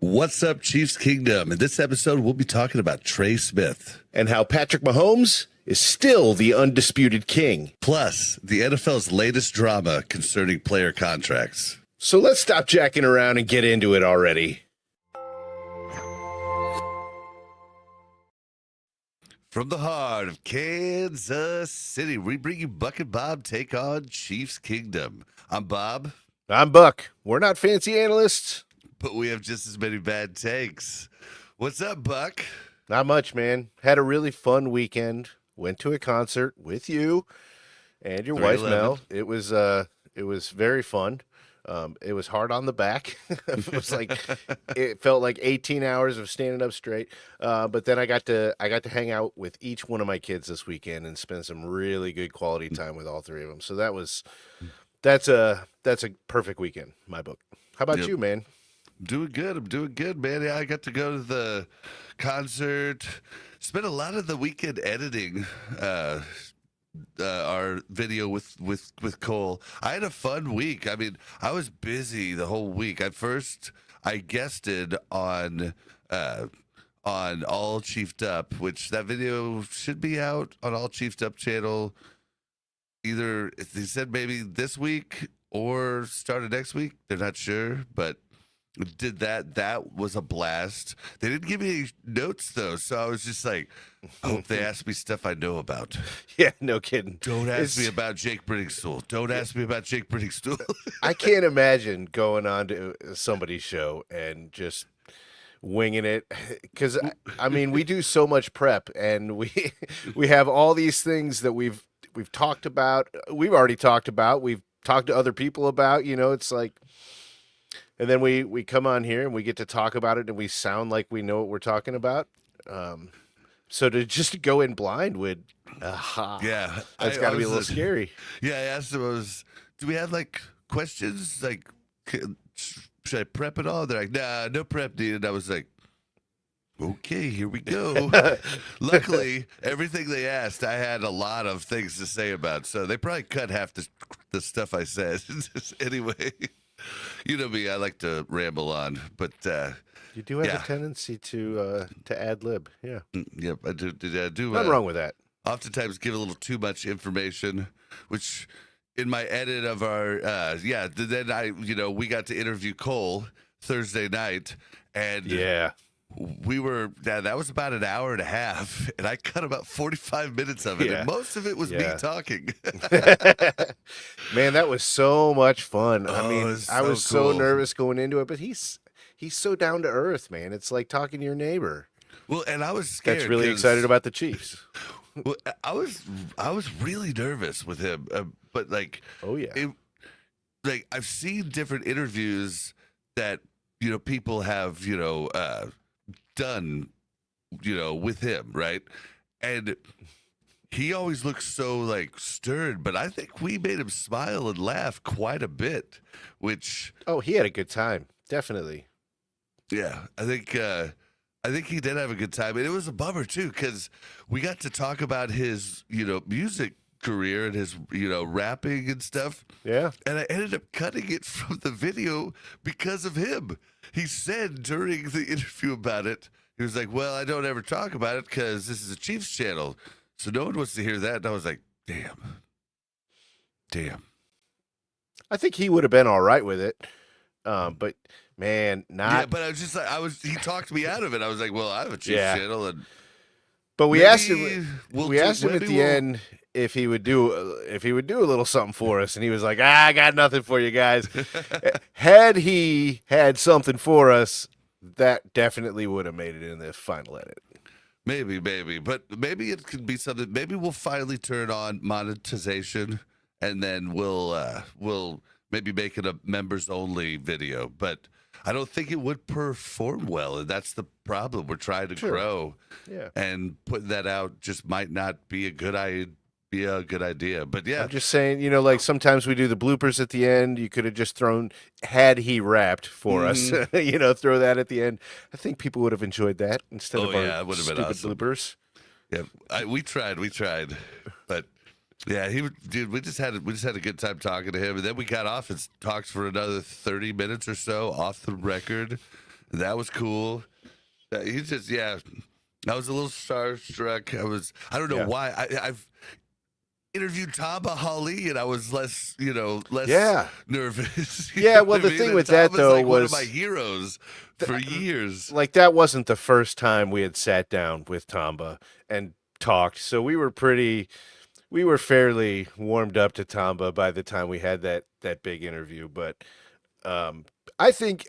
What's up, Chiefs Kingdom? In this episode, we'll be talking about Trey Smith. And how Patrick Mahomes is still the undisputed king. Plus, the NFL's latest drama concerning player contracts. So let's stop jacking around and get into it already. From the heart of Kansas City, we bring you Buck and Bob Take on Chiefs Kingdom. I'm Bob. I'm Buck. We're not fancy analysts. But we have just as many bad takes. What's up, Buck? Not much, man. Had a really fun weekend. Went to a concert with you and your wife, Mel. It was very fun. It was hard on the back. It felt like 18 hours of standing up straight. But then I got to hang out with each one of my kids this weekend and spend some really good quality time with all three of them. So that's a perfect weekend, in my book. How about you, man? I'm doing good, man. Yeah, I got to go to the concert. Spent a lot of the weekend editing our video with Cole. I had a fun week. I mean, I was busy the whole week. I guested on All Chiefed Up, which that video should be out on All Chiefed Up channel. Either they said maybe this week or started next week. They're not sure, but did that. That was a blast. They didn't give me any notes though, so I was just like, I hope they ask me stuff I know about. Yeah, no kidding. Don't ask me about Jake Brittingstool. Don't ask me about Jake Brittingstool. I can't imagine going on to somebody's show and just winging it, because I mean we do so much prep and we have all these things that we've talked about. We've already talked about. We've talked to other people about. It's like. And then we come on here and we get to talk about it and we sound like we know what we're talking about. So to just go in blind would, that's got to be a little scary. Yeah, I asked them, do we have like questions? Like, should I prep it all? They're like, nah, no prep needed. I was like, okay, here we go. Luckily, everything they asked, I had a lot of things to say about. So they probably cut half the stuff I said. Anyway. You know me, I like to ramble on, but you do have a tendency to ad lib, yeah. Yep, I do. Nothing wrong with that. Oftentimes, give a little too much information, which in my edit of our then we got to interview Cole Thursday night, and that was about an hour and a half, and I cut about 45 minutes of it, and most of it was me talking. Man, that was so much fun. I mean, I was cool. So nervous going into it, but he's so down to earth, man. It's like talking to your neighbor. Well, and I was scared. That's really excited about the Chiefs. Well, I was really nervous with him, but like, I've seen different interviews that people have done, with him, right? And he always looks so like stern, but I think we made him smile and laugh quite a bit, which he had a good time, definitely. Yeah, I think he did have a good time, and it was a bummer too because we got to talk about his music career and his rapping and stuff. Yeah, and I ended up cutting it from the video because of him. He said during the interview about it, he was like, well, I don't ever talk about it because this is a Chiefs channel, so no one wants to hear that. And I was like, damn. I think he would have been all right with it, but man, not. Yeah, but I was just like, he talked me out of it. I was like, well, I have a Chiefs channel, and but we asked him at the end if he would do a little something for us, and he was like, I got nothing for you guys. Had he had something for us, that definitely would have made it in the final edit. Maybe, but maybe it could be something. Maybe we'll finally turn on monetization, and then we'll maybe make it a members only video. But I don't think it would perform well, and that's the problem. We're trying to grow, and putting that out just might not be a good idea. But yeah, I'm just saying, like sometimes we do the bloopers at the end. You could have just had he rapped for us, throw that at the end. I think people would have enjoyed that instead of our stupid bloopers. Yeah, we tried, but yeah, we just had a good time talking to him, and then we got off and talked for another 30 minutes or so off the record. That was cool. He just, yeah. I was a little starstruck. I don't know Yeah. why. I've interviewed Tamba Hali, and I was less Yeah. nervous. You Yeah, know well, what I the mean? thing And with that, Tamba's though, like one of was my heroes for years. like that wasn't the first time we had sat down with Tamba and talked. So we were fairly warmed up to Tamba by the time we had that big interview. But I think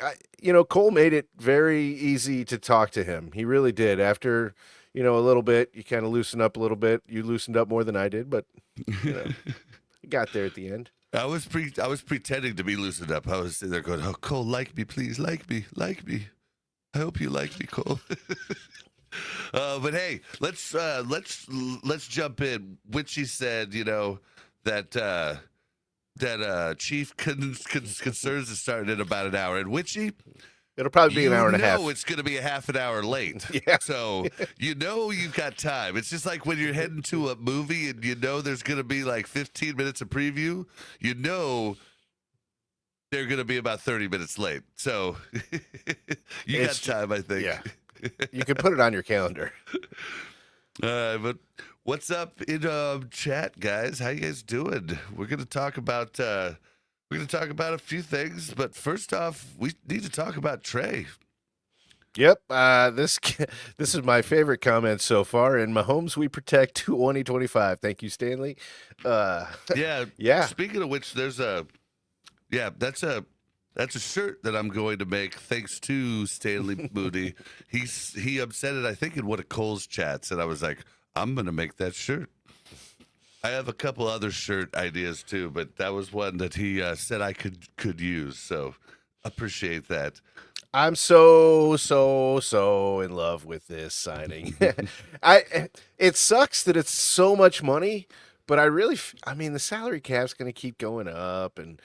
Cole made it very easy to talk to him. He really did. After a little bit, you kind of loosened up a little bit. You loosened up more than I did, but you got there at the end. I was pretending to be loosened up. I was sitting there going, "Oh, Cole, like me, please, like me. I hope you like me, Cole." But hey, let's jump in. Witchy said, that chief concerns is starting in about an hour, and Witchy, It'll probably be an hour and a half. It's going to be a half an hour late. Yeah. So you've got time. It's just like when you're heading to a movie and there's going to be like 15 minutes of preview. They're going to be about 30 minutes late. So you got time, I think. Yeah. You can put it on your calendar. But what's up in chat, guys? How you guys doing? We're going to talk about a few things, but first off, we need to talk about Trey. Yep. This is my favorite comment so far. In Mahomes, we protect 2025. Thank you, Stanley. Yeah. Yeah. Speaking of which, that's a shirt that I'm going to make thanks to Stanley Moody. He said it, I think, in one of Cole's chats, and I was like, I'm going to make that shirt. I have a couple other shirt ideas too, but that was one that he said I could use. So appreciate that. I'm so in love with this signing. It sucks that it's so much money, but I mean, the salary cap's going to keep going up, and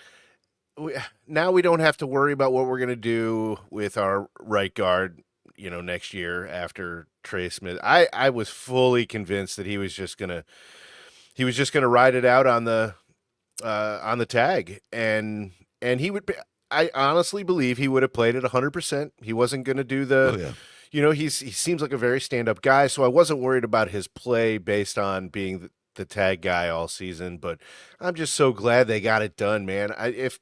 now we don't have to worry about what we're going to do with our right guard, next year after Trey Smith. I was fully convinced that he was just gonna ride it out on the tag, and he would. I honestly believe he would have played at 100%. He wasn't going to do the. Oh, yeah. He seems like a very stand-up guy, so I wasn't worried about his play based on being the tag guy all season. But I'm just so glad they got it done, man. If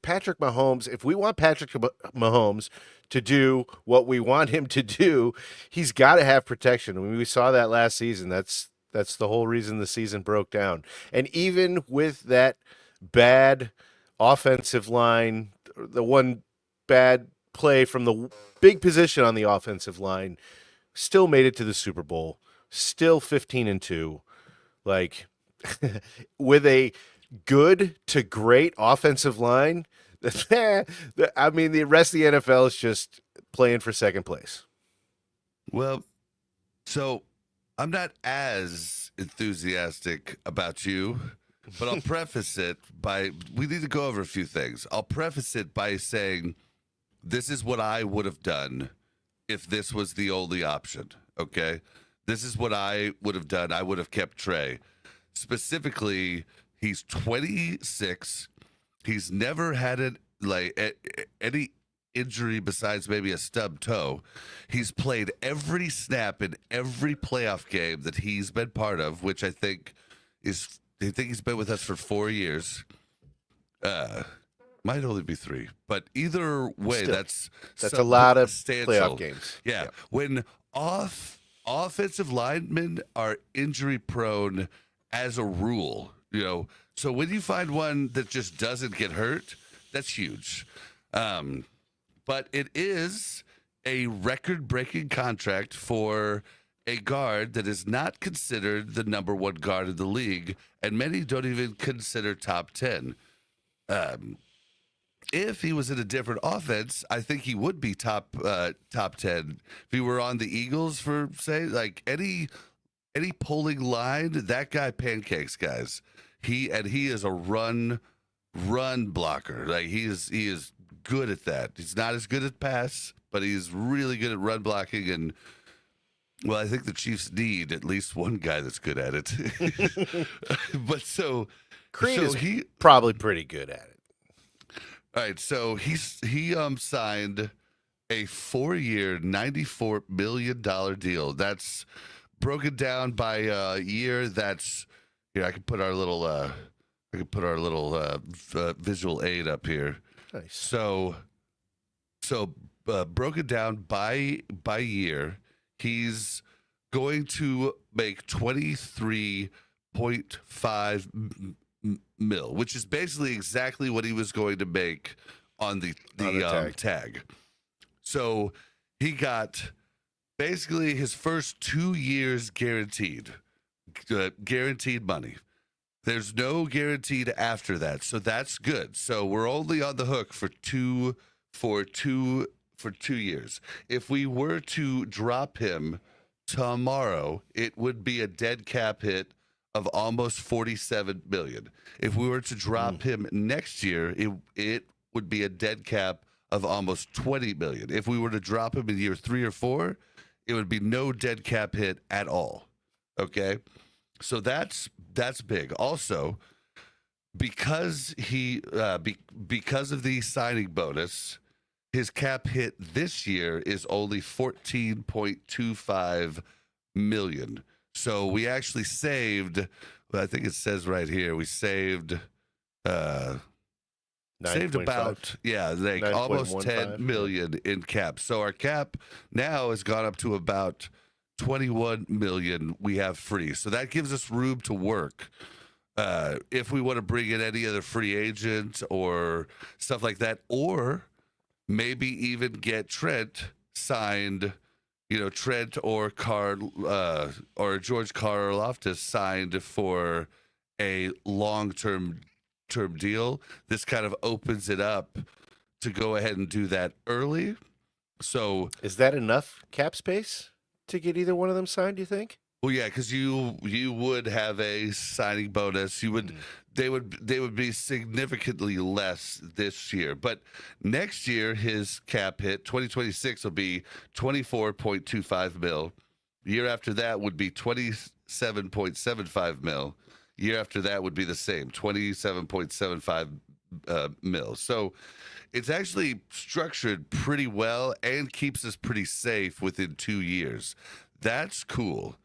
we want Patrick Mahomes to do what we want him to do, he's got to have protection. I mean, we saw that last season. That's the whole reason the season broke down. And even with that bad offensive line, the one bad play from the big position on the offensive line, still made it to the Super Bowl, still 15-2. Like, with a good to great offensive line, I mean, the rest of the NFL is just playing for second place. Well, so I'm not as enthusiastic about you, but I'll preface it by, we need to go over a few things. I'll preface it by saying, this is what I would have done if this was the only option, okay? This is what I would have done. I would have kept Trey. Specifically, he's 26. He's never had any injury besides maybe a stub toe. He's played every snap in every playoff game that he's been part of, which I think he's been with us for 4 years. Might only be 3, but either way, Still, that's a lot of substantial playoff games. Yeah. When offensive linemen are injury prone as a rule, so when you find one that just doesn't get hurt, that's huge. But it is a record-breaking contract for a guard that is not considered the number one guard in the league, and many don't even consider top 10. If he was in a different offense, I think he would be top 10. If he were on the Eagles, for say, like any pulling line, that guy pancakes guys. He is a run blocker. Like he is good at that. He's not as good at pass, but he's really good at run blocking. And well, I think the Chiefs need at least one guy that's good at it. But Creed is probably pretty good at it. All right, so he signed a 4-year, $94 million deal. That's broken down by year. That's here. I could put our little visual aid up here. Nice. So broken down by year, he's going to make 23.5 mil, which is basically exactly what he was going to make on the tag. So he got basically his first 2 years guaranteed money. There's no guaranteed after that, so that's good. So we're only on the hook for two years. If we were to drop him tomorrow, it would be a dead cap hit of almost 47 million. If we were to drop him next year, it would be a dead cap of almost 20 million. If we were to drop him in year 3 or 4, it would be no dead cap hit at all. Okay? So that's big. Also, because because of the signing bonus, his cap hit this year is only 14.25 million. So we actually saved, I think it says right here, we saved about almost 10 million in cap. So our cap now has gone up to about 21 million we have free. So that gives us room to work. If we want to bring in any other free agent or stuff like that, or maybe even get Trent signed, Trent or or George Karlaftis signed for a long-term deal. This kind of opens it up to go ahead and do that early. So is that enough cap space to get either one of them signed, do you think? Well, yeah, because you would have a signing bonus. They would be significantly less this year, but next year his cap hit 2026 will be 24.25 mil. Year after that would be 27.75 mil. Year after that would be the same, 27.75 mil. So it's actually structured pretty well and keeps us pretty safe within 2 years. That's cool.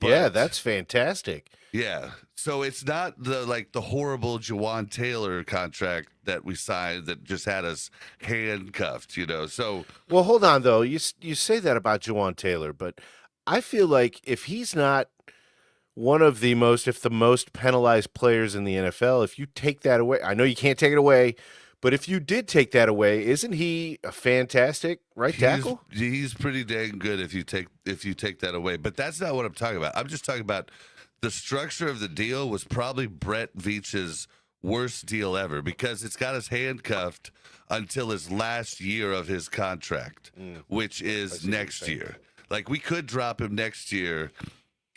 Yeah, that's fantastic. Yeah. So it's not the horrible Juwan Taylor contract that we signed that just had us handcuffed, So well, hold on though. You say that about Juwan Taylor, but I feel like if he's not one of the most penalized players in the NFL, if you take that away, I know you can't take it away, but if you did take that away, isn't he a fantastic right tackle? He's pretty dang good if you take that away. But that's not what I'm talking about. I'm just talking about the structure of the deal was probably Brett Veach's worst deal ever because it's got us handcuffed until his last year of his contract, which is next year. Like we could drop him next year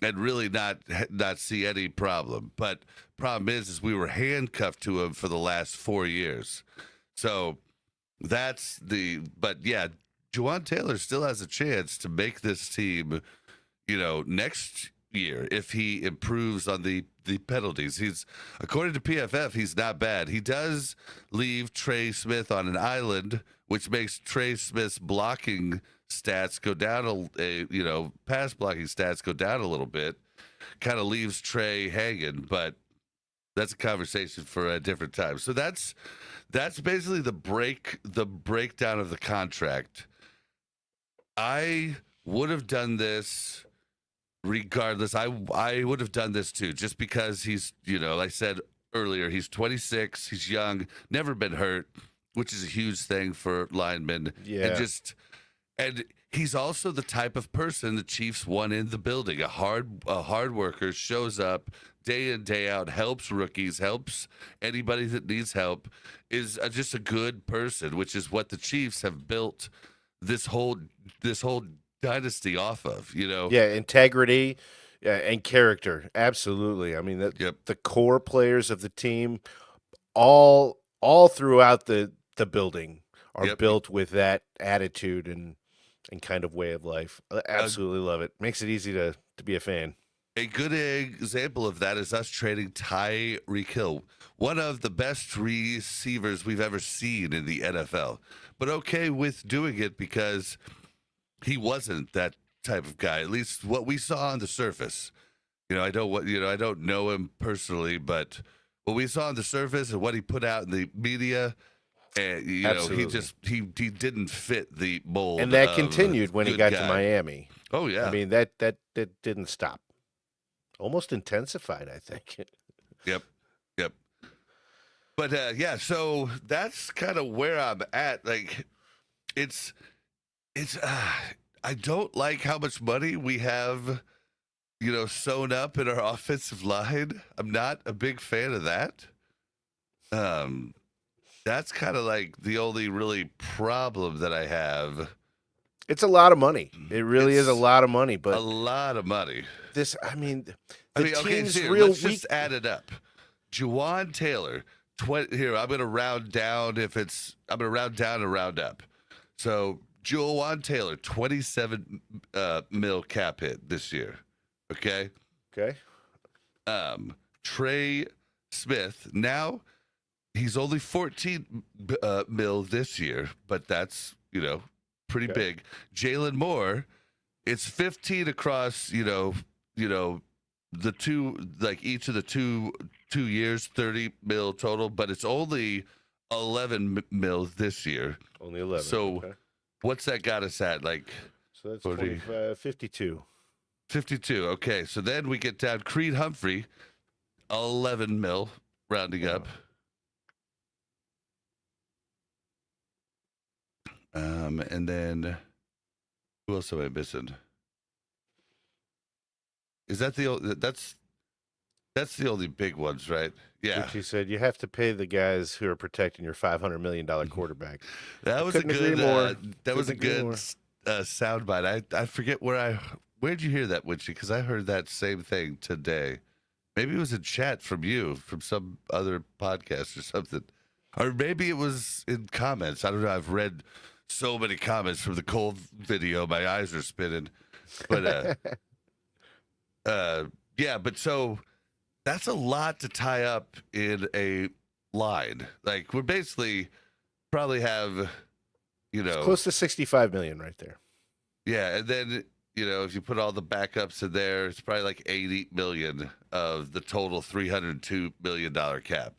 and really not see any problem. But problem is we were handcuffed to him for the last 4 years. So but yeah, Juwan Taylor still has a chance to make this team, next year if he improves on the penalties. He's, according to PFF, he's not bad. He does leave Trey Smith on an island, which makes Trey Smith's blocking stats go down pass blocking stats go down a little bit. Kind of leaves Trey hanging, but that's a conversation for a different time. So that's basically the breakdown of the contract. I would have done this regardless. I would have done this too, just because he's, like I said earlier, he's 26, he's young, never been hurt, which is a huge thing for linemen. Yeah. And he's also the type of person the Chiefs want in the building. A hard worker, shows up day in, day out, helps rookies, helps anybody that needs help, is just a good person, which is what the Chiefs have built this whole dynasty off of, Yeah, integrity and character. Absolutely. I mean, the core players of the team all throughout the building are built with that attitude and kind of way of life. I absolutely love it. Makes it easy to be a fan. A good example of that is us trading Tyreek Hill, one of the best receivers we've ever seen in the NFL. But okay with doing it because he wasn't that type of guy. At least what we saw on the surface. I don't know him personally, but what we saw on the surface and what he put out in the media, and he didn't fit the mold. And that continued when he got to guy. Miami. Oh yeah. I mean that didn't stop. Almost intensified, I think. Yep. But so that's kind of where I'm at. Like, it's I don't like how much money we have, sewn up in our offensive line. I'm not a big fan of that. That's kind of like the only really problem that I have. It's a lot of money. It really is a lot of money, but a lot of money. This, I mean, team's real let's weak. Just add it up. Juwan Taylor, here, I'm going to round down I'm going to round down and round up. So Juwan Taylor, 27 mil cap hit this year. Okay. Trey Smith, now he's only 14 mil this year, but that's, pretty big. Jalen Moore, it's 15 across, the two, like each of the two years, 30 mil total, but it's only 11 mil this year. Only 11. So what's that got us at? Like, so that's 25, 52. 52. Okay. So then we get down Creed Humphrey, 11 mil rounding up. And then who else am I missing? Is that that's the only big ones, right? Yeah. Which he said you have to pay the guys who are protecting your $500 million quarterback. That was a good soundbite. I forget where'd you hear that, Witchy? Because I heard that same thing today. Maybe it was in chat from you, from some other podcast or something. Or maybe it was in comments. I don't know. I've read so many comments from the cold video. My eyes are spinning. But but so that's a lot to tie up in a line. Like, we're basically probably have, it's close to 65 million right there. Yeah, and then if you put all the backups in there, it's probably like 80 million of the total $302 million cap.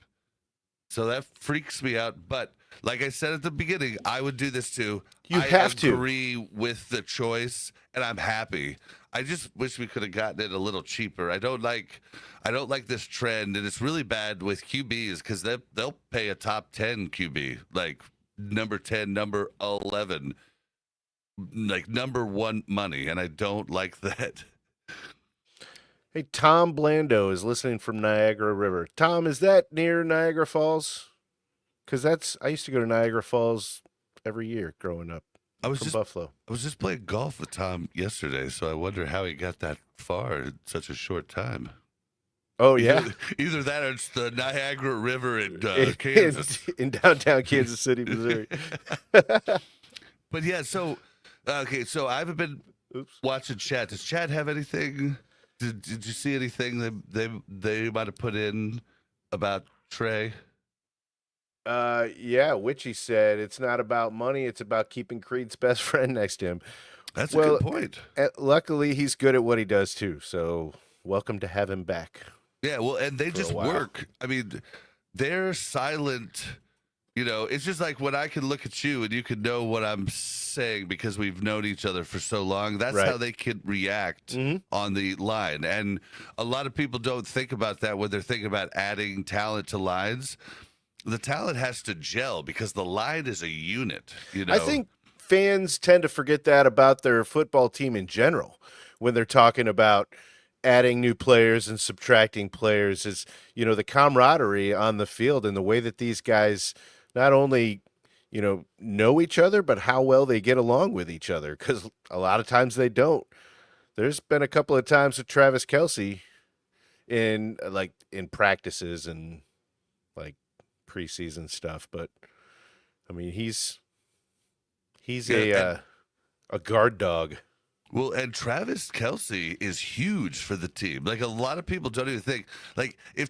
So that freaks me out. But like I said at the beginning, I would do this too. I agree with the choice, and I'm happy. I just wish we could have gotten it a little cheaper. I don't like this trend, and it's really bad with QBs because they'll pay a top 10 QB, like number 10, number 11, like number 1 money, and I don't like that. Hey, Tom Blando is listening from Niagara River. Tom, is that near Niagara Falls? Because I used to go to Niagara Falls every year growing up. Buffalo. I was just playing golf with Tom yesterday, so I wonder how he got that far in such a short time. Oh, yeah? Either that or it's the Niagara River in Kansas. In downtown Kansas City, Missouri. But yeah, so I haven't been watching chat. Does chat have anything? Did you see anything they might have put in about Trey? Yeah, Witchy said it's not about money, it's about keeping Creed's best friend next to him. That's a good point. Luckily, he's good at what he does too, so welcome to have him back. Yeah, well, and they just work. I mean, they're silent. It's just like when I can look at you and you can know what I'm saying because we've known each other for so long. That's how they can react on the line. And a lot of people don't think about that when they're thinking about adding talent to lines. The talent has to gel because the line is a unit. I think fans tend to forget that about their football team in general when they're talking about adding new players and subtracting players. Is the camaraderie on the field and the way that these guys not only know each other, but how well they get along with each other, because a lot of times they don't. There's been a couple of times with Travis Kelce in practices and like preseason stuff, but I mean he's a guard dog. Well, and Travis Kelsey is huge for the team. Like a lot of people don't even think. Like if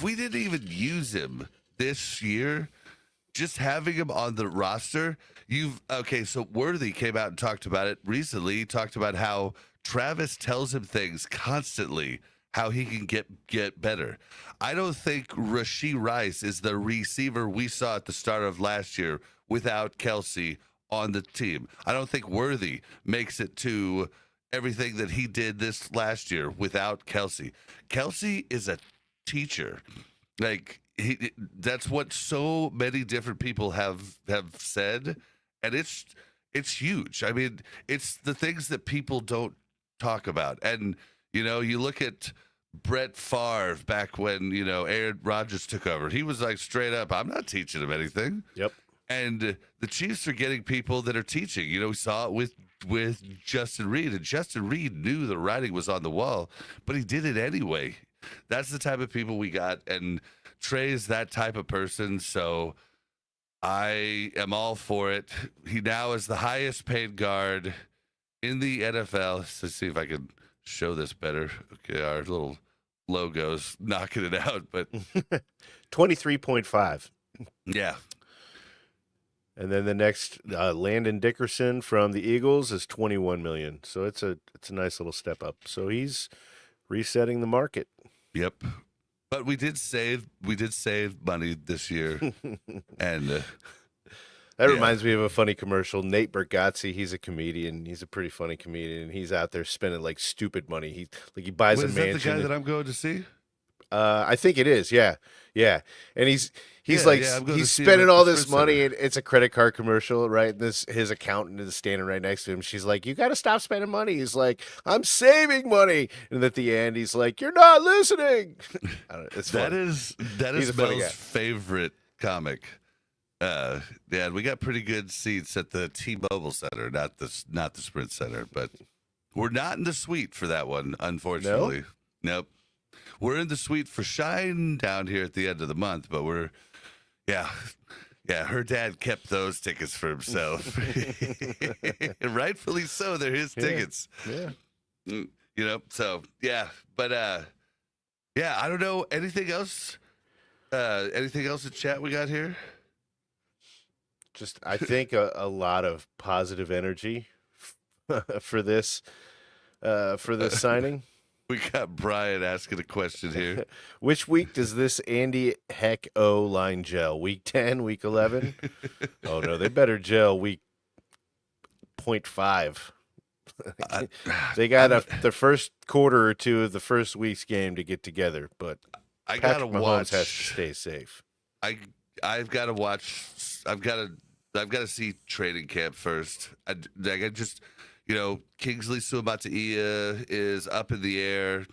we didn't even use him this year, just having him on the roster, so Worthy came out and talked about it recently. He talked about how Travis tells him things constantly, how he can get better. I don't think Rashee Rice is the receiver we saw at the start of last year without Kelsey on the team. I don't think Worthy makes it to everything that he did this last year without Kelsey. Kelsey is a teacher. Like that's what so many different people have said, and it's huge. I mean, it's the things that people don't talk about. And you look at Brett Favre back when Aaron Rodgers took over. He was like straight up, I'm not teaching him anything. Yep. And the Chiefs are getting people that are teaching. We saw it with Justin Reed, and Justin Reed knew the writing was on the wall, but he did it anyway. That's the type of people we got, and Trey is that type of person, so I am all for it. He now is the highest paid guard in the NFL. Let's see if I can show this better. Okay, our little logo's knocking it out, but 23.5. Yeah. And then the next, Landon Dickerson from the Eagles is 21 million. So it's a nice little step up. So he's resetting the market. Yep. But we did save money this year. And that reminds me of a funny commercial. Nate Bargatze, he's a comedian. He's a pretty funny comedian. And he's out there spending like stupid money. He buys a mansion. Is that the guy that I'm going to see? I think it is. Yeah. And he's he's spending all this money, and it's a credit card commercial, right? And his accountant is standing right next to him. She's like, "You got to stop spending money." He's like, "I'm saving money." And at the end, he's like, "You're not listening." I don't know, it's that funny. that is Mel's favorite comic. Yeah, we got pretty good seats at the T-Mobile Center, not the Sprint Center, but we're not in the suite for that one, unfortunately. Nope. We're in the suite for Shine down here at the end of the month, but her dad kept those tickets for himself. Rightfully so, they're his tickets. Yeah. So, yeah. But, I don't know. Anything else? Anything else in chat we got here? Just, I think a lot of positive energy for this signing. We got Brian asking a question here. Which week does this Andy Heck O line gel? Week 10, week 11? Oh, no, they better gel week 0.5. They got the first quarter or two of the first week's game to get together, but I Patrick gotta Mahomes watch. has to stay safe. I've got to watch. I've got to see training camp first. Kingsley Suamataia is up in the air.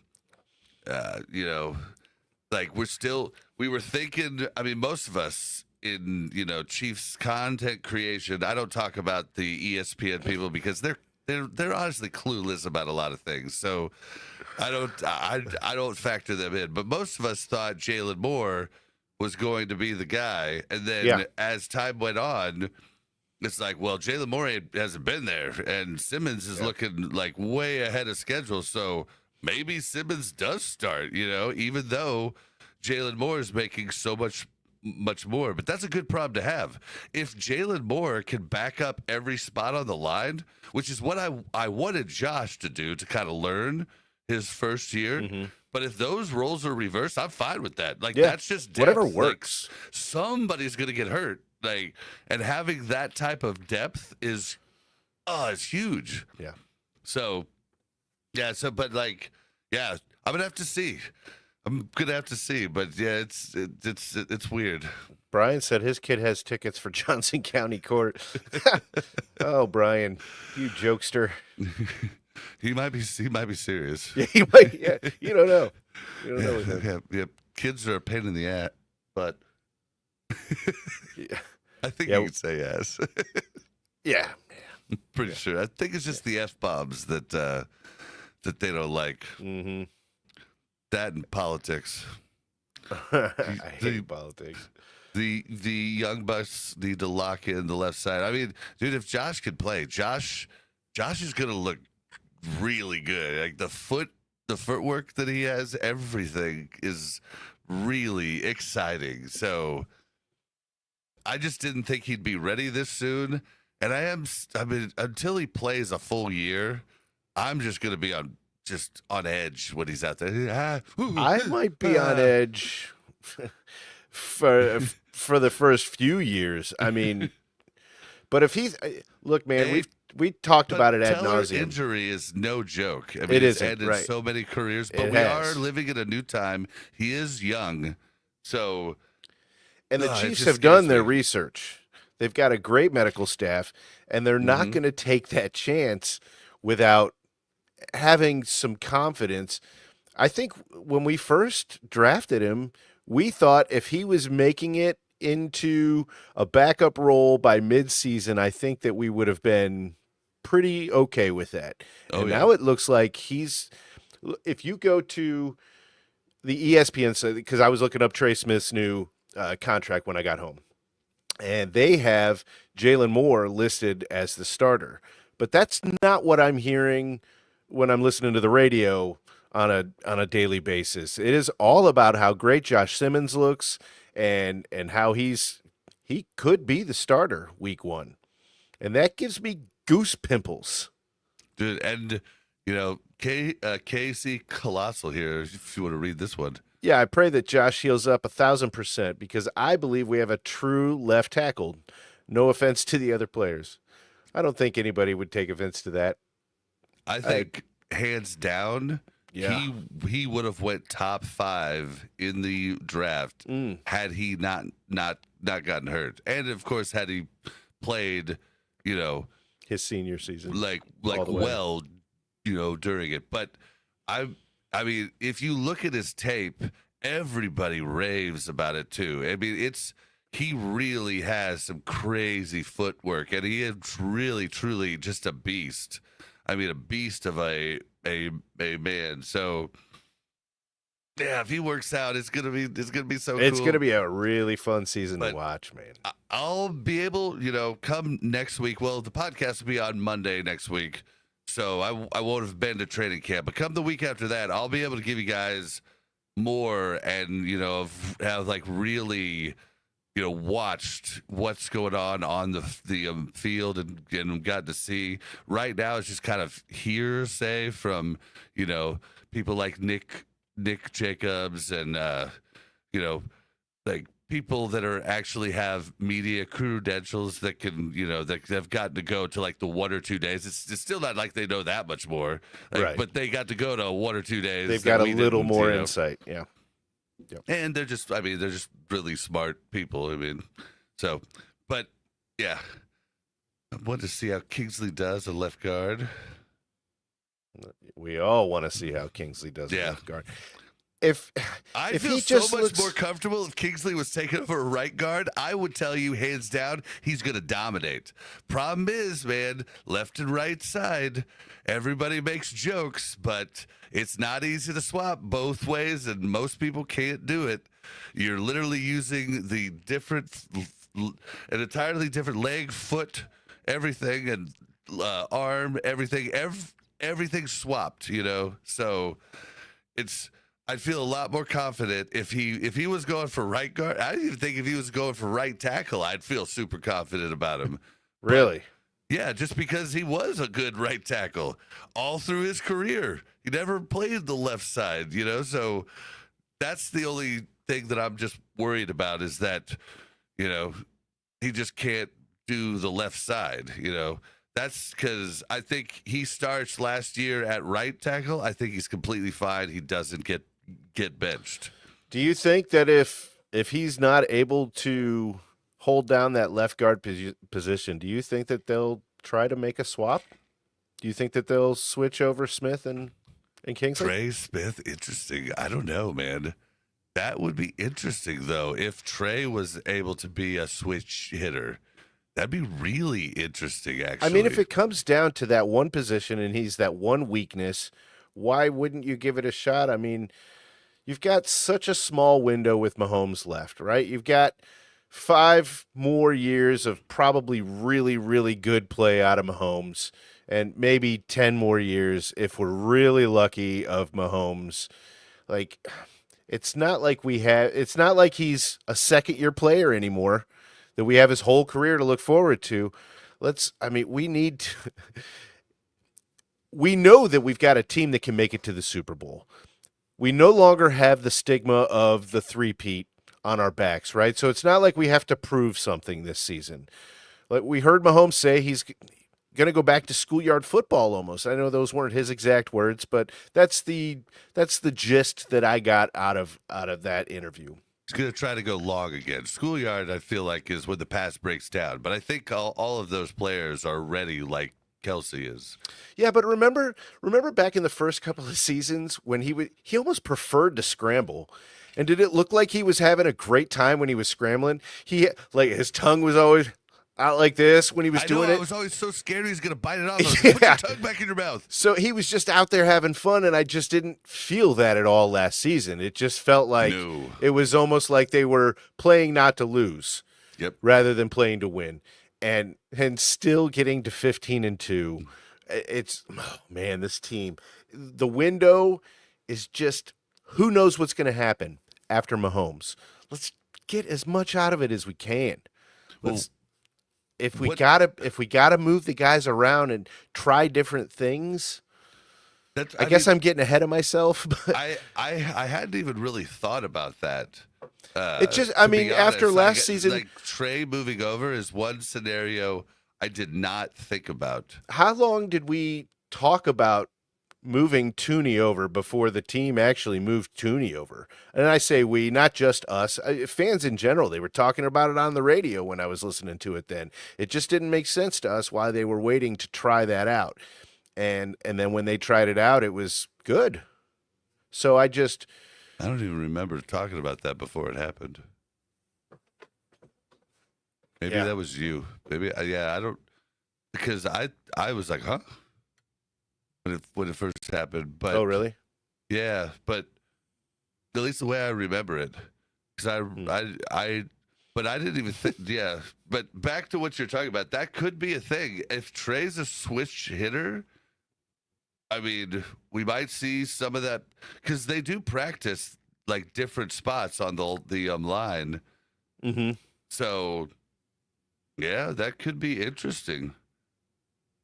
We were thinking, I mean, most of us in, Chiefs content creation, I don't talk about the ESPN people because they're honestly clueless about a lot of things. So I don't factor them in. But most of us thought Jalen Moore was going to be the guy. And then as time went on, it's like, well, Jalen Moore hasn't been there, and Simmons is looking like way ahead of schedule. So maybe Simmons does start, even though Jalen Moore is making so much more. But that's a good problem to have. If Jalen Moore can back up every spot on the line, which is what I wanted Josh to do to kind of learn his first year. Mm-hmm. But if those roles are reversed, I'm fine with that. That's just depth. Whatever works. Somebody's going to get hurt. And having that type of depth it's huge. Yeah. So, I'm gonna have to see. But yeah, it's weird. Brian said his kid has tickets for Johnson County Court. Oh, Brian, you jokester. He might be serious. Yeah, he might. Yeah, you don't know. You don't know with him. Yeah. Kids are a pain in the ass, but. Yeah. I think you could say yes. Yeah. I'm pretty sure. I think it's just the F-bombs that they don't like. Mm-hmm. That and politics. I hate politics. The young bucks need to lock in the left side. I mean, dude, if Josh could play, Josh is going to look really good. Like the footwork that he has, everything is really exciting. So I just didn't think he'd be ready this soon. And I mean, until he plays a full year, I'm just going to be on edge when he's out there. I might be on edge for the first few years. I mean, but if he's look, man, we talked about it ad nauseum. Injury is no joke. I mean, it it's isn't, ended right. so many careers, but It we has. are living in a new time. He is young, so. And the it Chiefs just have done scares their me. research. They've got a great medical staff, and they're not going to take that chance without having some confidence. I think when we first drafted him, we thought if he was making it into a backup role by midseason, I think that we would have been pretty okay with that. Oh, and yeah. now it looks like if you go to the ESPN, because I was looking up Trey Smith's new contract when I got home, and they have Jalen Moore listed as the starter. But that's not what I'm hearing when I'm listening to the radio on a daily basis. It is all about how great Josh Simmons looks and how he could be the starter week 1. And that gives me goose pimples. Dude, and Casey Colossal here, if you want to read this one. Yeah, I pray that Josh heals up 1,000% because I believe we have a true left tackle. No offense to the other players. I don't think anybody would take offense to that. I think hands down, Yeah. he would have went top 5 in the draft had he not gotten hurt, and of course had he played, His senior season, like all the way. well, during it. But I mean, if you look at his tape, everybody raves about it too. I mean, he really has some crazy footwork, and he is really, truly just a beast. I mean, a beast of a man. So, yeah, if he works out, it's gonna be so cool. It's gonna be a really fun season to watch, man. I'll be able, come next week. Well, the podcast will be on Monday next week, so I won't have been to training camp. But come the week after that, I'll be able to give you guys more and have like really. Watched what's going on the field and got to see. Right now, it's just kind of hearsay from people like Nick Jacobs and like people that are actually have media credentials that can that have gotten to go to like the 1 or 2 days. It's still not like they know that much more, right? But they got to go to 1 or 2 days. They've got a little more insight, yeah. Yep. And they're just really smart people. I mean, so, but yeah, I want to see how Kingsley does a left guard. We all want to see how Kingsley does a left guard. If feel he so just much looks more comfortable if Kingsley was taking over a right guard, I would tell you hands down he's going to dominate. Problem is, man, left and right side, everybody makes jokes, but it's not easy to swap both ways, and most people can't do it. You're literally using an entirely different leg, foot, everything, and arm, everything. Everything's swapped, So I'd feel a lot more confident if he was going for right guard. I didn't even think if he was going for right tackle, I'd feel super confident about him. Really? But, yeah, just because he was a good right tackle all through his career. He never played the left side, So that's the only thing that I'm just worried about is that, he just can't do the left side, That's because I think he starts last year at right tackle. I think he's completely fine. He doesn't get benched. Do you think that if he's not able to hold down that left guard position, do you think that they'll try to make a swap? Do you think that they'll switch over Smith and Kingsley? Trey Smith, interesting. I don't know, man. That would be interesting, though, if Trey was able to be a switch hitter. That'd be really interesting, actually. I mean, if it comes down to that one position and he's that one weakness, why wouldn't you give it a shot? I mean, you've got such a small window with Mahomes left, right? You've got 5 more years of probably really, really good play out of Mahomes and maybe 10 more years if we're really lucky of Mahomes. Like, it's not like it's not like he's a second-year player anymore, that we have his whole career to look forward to. We need to, we know that we've got a team that can make it to the Super Bowl. We no longer have the stigma of the three-peat on our backs, right? So it's not like we have to prove something this season. Like we heard Mahomes say he's going to go back to schoolyard football almost. I know those weren't his exact words, but that's the gist that I got out of that interview. He's going to try to go long again. Schoolyard, I feel like, is when the pass breaks down. But I think all of those players are ready like Kelsey is. Yeah, but remember back in the first couple of seasons when he almost preferred to scramble. And did it look like he was having a great time when he was scrambling? His tongue was always out like this when he was doing it. I was always so scared he was going to bite it off. Put your tongue back in your mouth. So he was just out there having fun, and I just didn't feel that at all last season. It just felt like It was almost like they were playing not to lose, rather than playing to win. And still getting to 15-2, this team, the window is just, who knows what's going to happen after Mahomes. Let's get as much out of it as we can. If we gotta move the guys around and try different things. I guess I'm getting ahead of myself. But I hadn't even really thought about that. After last season, like Trey moving over is one scenario I did not think about. How long did we talk about moving Tooney over before the team actually moved Tooney over? And I say we, not just us, fans in general. They were talking about it on the radio when I was listening to it then. It just didn't make sense to us why they were waiting to try that out. And then when they tried it out, it was good. So I don't even remember talking about that before it happened. Maybe that was you. Maybe, I don't, because I was like, huh? When it first happened. But oh, really? Yeah, but at least the way I remember it, because but I didn't even think. Yeah, but back to what you're talking about, that could be a thing. If Trey's a switch hitter, I mean, we might see some of that because they do practice like different spots on the line. Mm-hmm. So, yeah, that could be interesting.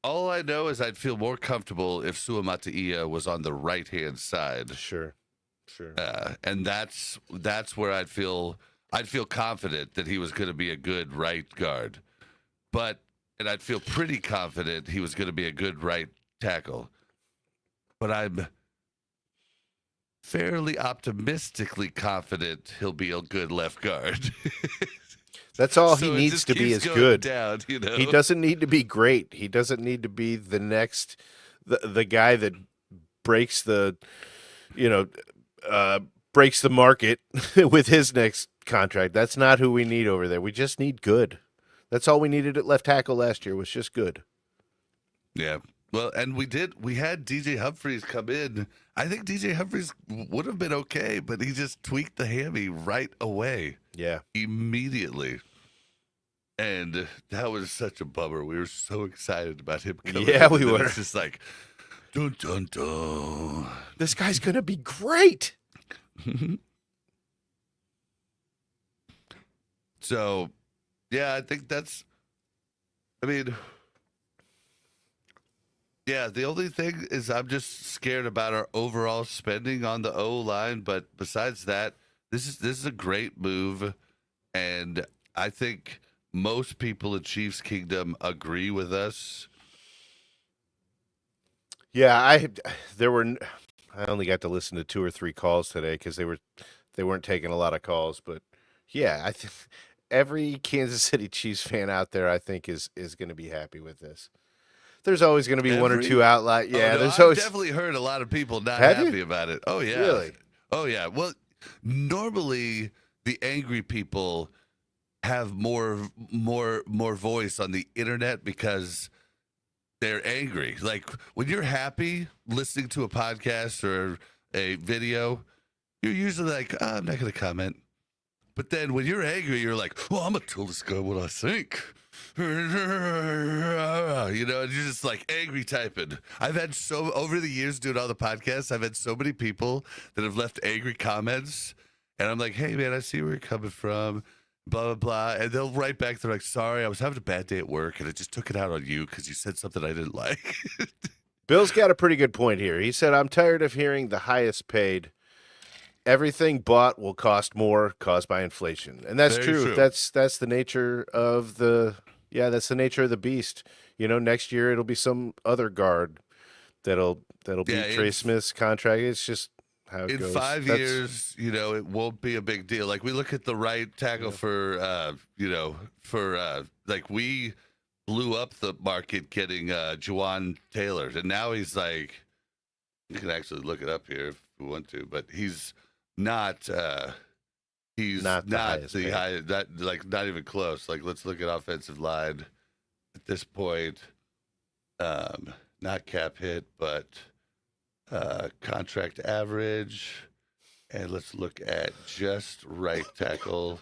All I know is I'd feel more comfortable if Suamataia was on the right-hand side. Sure. And that's where I'd feel confident that he was going to be a good right guard. And I'd feel pretty confident he was going to be a good right tackle. But I'm fairly optimistically confident he'll be a good left guard. That's all he needs to be is good. Down, He doesn't need to be great. He doesn't need to be the next, the guy that breaks the market with his next contract. That's not who we need over there. We just need good. That's all we needed at left tackle last year was just good. Yeah. Well, and we had DJ Humphries come in. I think DJ Humphries would have been okay, but he just tweaked the hammy right away. Yeah. Immediately. And that was such a bummer. We were so excited about him coming in. Yeah, we were. It's just like, dun, dun, dun. This guy's going to be great. So, yeah, I think the only thing is I'm just scared about our overall spending on the O-line. But besides that, this is a great move. And I think most people in Chiefs Kingdom agree with us. Yeah, I only got to listen to 2 or 3 calls today because they weren't taking a lot of calls. But yeah, I think every Kansas City Chiefs fan out there, I think, is going to be happy with this. There's always going to be one or two outliers. Yeah, I've definitely heard a lot of people not happy about it. Oh yeah, really? Oh yeah. Well, normally the angry people have more voice on the internet because they're angry. Like when you're happy listening to a podcast or a video, you're usually like, I'm not going to comment. But then when you're angry, you're like, well, I'm going to tell this guy what I think. You know, and you're just like angry typing. I've had over the years doing all the podcasts, I've had so many people that have left angry comments, and I'm like, hey man, I see where you're coming from, blah blah blah, and they'll write back, they're like, sorry, I was having a bad day at work, and I just took it out on you because you said something I didn't like. Bill's got a pretty good point here. He said, I'm tired of hearing the highest paid. Everything bought will cost more, caused by inflation. And that's true. That's the nature of that's the nature of the beast. You know, next year it'll be some other guard that'll beat Trey Smith's contract. It's just how it goes. In 5 years, you know, it won't be a big deal. Like we look at the right tackle for like we blew up the market getting Juwan Taylor, and now he's like, you can actually look it up here if you want to, but he's not the high, not even close. Like let's look at offensive line at this point. Not cap hit, but contract average, and let's look at just right tackle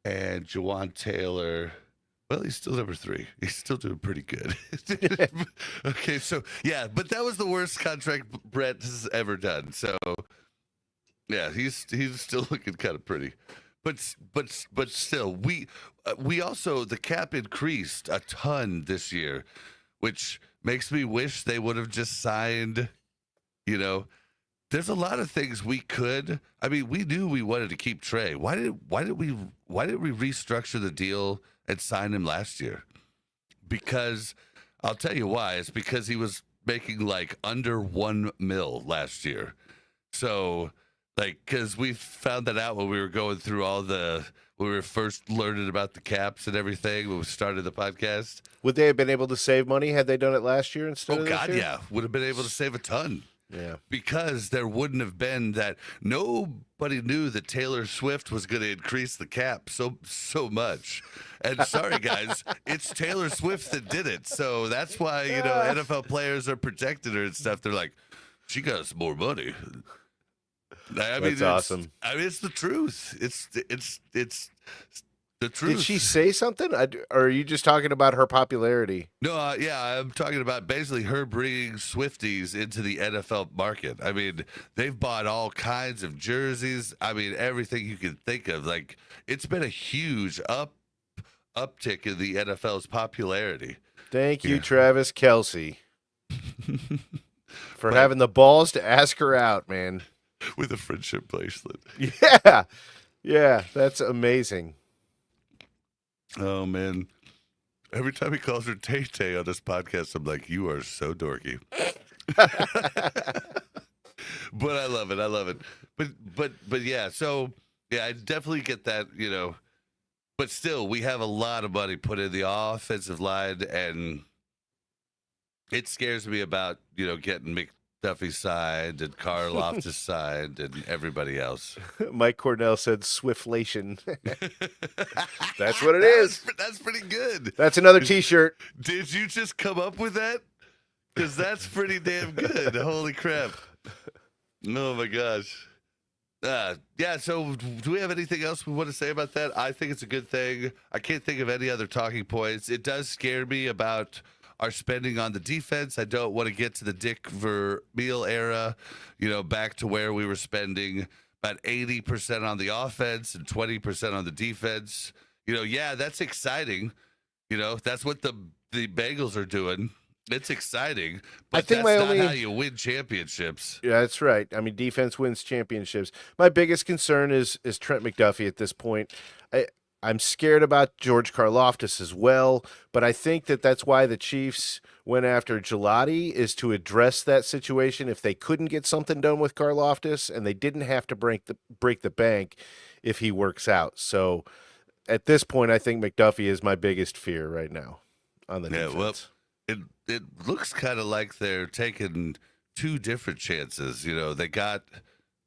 and Juwan Taylor. Well, he's still number 3. He's still doing pretty good. Okay, so yeah, but that was the worst contract Brett has ever done. So yeah, he's still looking kind of pretty, but still, we also, the cap increased a ton this year, which makes me wish they would have just signed. You know, there's a lot of things we could. I mean, we knew we wanted to keep Trey. Why did we restructure the deal and sign him last year? Because I'll tell you why. It's because he was making like under $1 million last year. So, like, because we found that out when we were going through when we were first learning about the caps and everything when we started the podcast. Would they have been able to save money had they done it last year instead of this year? Yeah. Would have been able to save a ton. Yeah. Because there wouldn't have been that. Nobody knew that Taylor Swift was going to increase the cap so much. And sorry, guys, it's Taylor Swift that did it. So that's why, you know, NFL players are protecting her and stuff. They're like, she got us more money. I mean, that's awesome. I mean, it's the truth. It's the truth. Did she say something? Or are you just talking about her popularity? No, yeah, I'm talking about basically her bringing Swifties into the NFL market. I mean, they've bought all kinds of jerseys. I mean, everything you can think of. Like, it's been a huge uptick in the NFL's popularity. Thank you, Travis Kelce, for having the balls to ask her out, man. With a friendship bracelet. Yeah, that's amazing. Oh, man. Every time he calls her Tay-Tay on this podcast, I'm like, you are so dorky. But I love it. But yeah, so, yeah, I definitely get that, you know. But still, we have a lot of money put in the offensive line, and it scares me about, you know, getting McDuffie signed and Karlaftis signed and everybody else. Mike Cornell said Swiftlation. That's what it is. That's pretty good. That's another T-shirt. Did you just come up with that? Because that's pretty damn good. Holy crap. Oh, my gosh. Yeah, so do we have anything else we want to say about that? I think it's a good thing. I can't think of any other talking points. It does scare me about our spending on the defense. I don't want to get to the Dick Vermeil era, you know, back to where we were spending about 80% on the offense and 20% on the defense. You know, yeah, that's exciting. You know, that's what the Bengals are doing. It's exciting, but I think that's not how you win championships. Yeah, that's right. I mean, defense wins championships. My biggest concern is Trent McDuffie at this point. I'm scared about George Karlaftis as well, but I think that's why the Chiefs went after Gelati, is to address that situation. If they couldn't get something done with Karlaftis, and they didn't have to break the bank if he works out. So at this point, I think McDuffie is my biggest fear right now on the defense. Well, it looks kind of like they're taking two different chances. You know, they got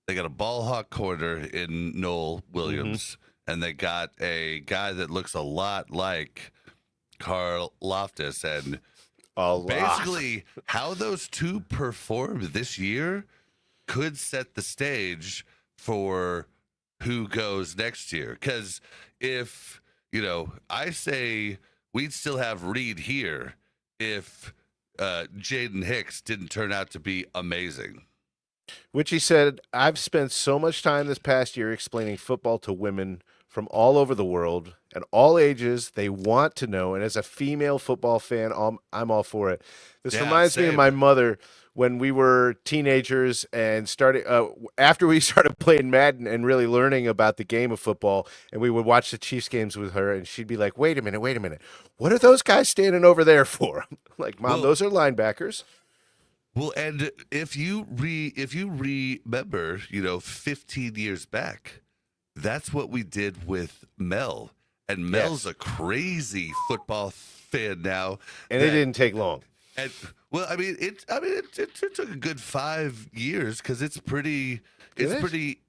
a ball hawk corner in Noel Williams, and they got a guy that looks a lot like Karlaftis. And basically how those two perform this year could set the stage for who goes next year. Because if, you know, I say we'd still have Reed here if Jaden Hicks didn't turn out to be amazing. Which he said, I've spent so much time this past year explaining football to women from all over the world and all ages. They want to know. And as a female football fan, I'm all for it. This reminds me of my mother when we were teenagers and started after we started playing Madden and really learning about the game of football. And we would watch the Chiefs games with her. And she'd be like, wait a minute. What are those guys standing over there for? I'm like, Mom, those are linebackers. Well, and if you remember, 15 years back, that's what we did with Mel. And Mel's a crazy football fan now. And it didn't take long. And well, it took a good 5 years because it's pretty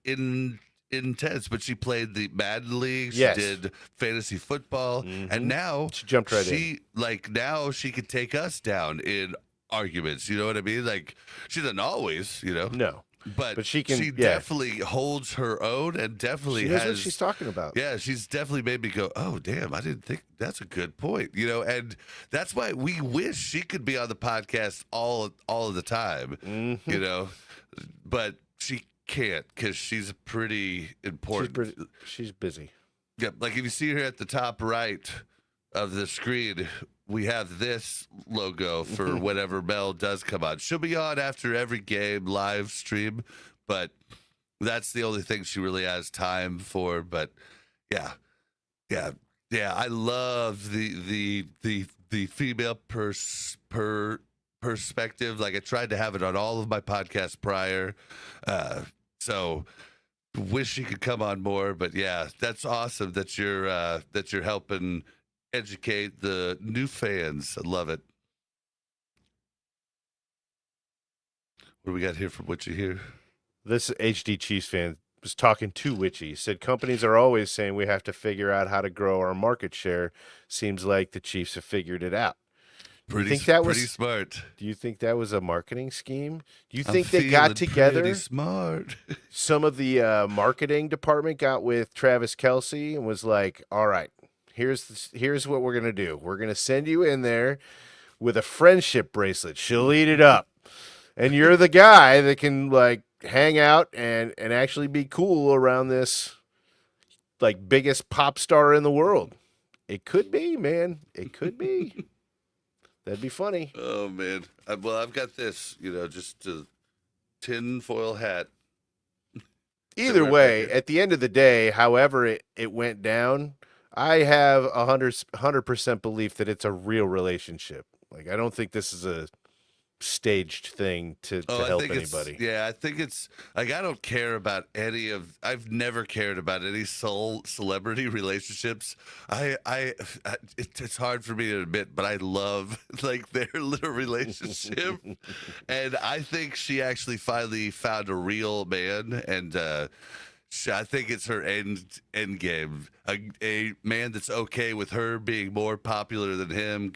intense. But she played the Madden League. She did fantasy football, and now she jumped right in. Now she could take us down in arguments. You know what I mean? Like, she doesn't always, No. But she can. She definitely holds her own, and definitely knows what she's talking about. Yeah, she's definitely made me go, oh damn, I didn't think that's a good point. And that's why we wish she could be on the podcast all of the time. But she can't because she's pretty important. She's busy. Yeah, like if you see her at the top right of the screen, we have this logo for whenever Mel does come on. She'll be on after every game live stream, but that's the only thing she really has time for. But yeah, I love the female perspective. Like, I tried to have it on all of my podcasts prior, so wish she could come on more. But yeah, that's awesome that you're helping educate the new fans. I love it. What do we got here from Witchy here? This HD Chiefs fan was talking to Witchy. He said, companies are always saying we have to figure out how to grow our market share. Seems like the Chiefs have figured it out. Pretty smart. Do you think that was a marketing scheme? Do you think they got together? Pretty smart. Some of the marketing department got with Travis Kelce and was like, all right, here's what we're going to do. We're going to send you in there with a friendship bracelet. She'll eat it up. And you're the guy that can, like, hang out and actually be cool around this, like, biggest pop star in the world. It could be, man. It could be. That'd be funny. Oh, man. Well, I've got this, just a tinfoil hat. Either way, at the end of the day, however it went down, I have 100% belief that it's a real relationship. Like, I don't think this is a staged thing to help anybody. I think it's like, I don't care about I've never cared about any celebrity relationships. It's hard for me to admit, but I love like their little relationship. And I think she actually finally found a real man, and I think it's her end game. A man that's okay with her being more popular than him,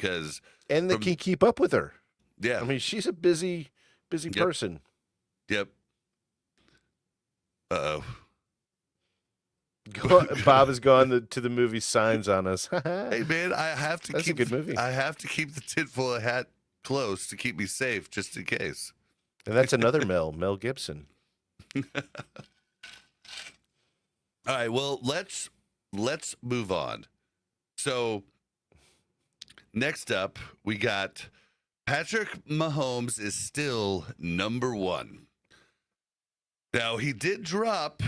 and that can keep up with her. Yeah, I mean, she's a busy person. Yep. Uh-oh. Bob has gone to the movie Signs on us. Hey, man, That's a good movie. I have to keep the tinfoil hat close to keep me safe, just in case. And that's another Mel Gibson. All right, well, let's move on. So next up, we got Patrick Mahomes is still number one. Now, he did drop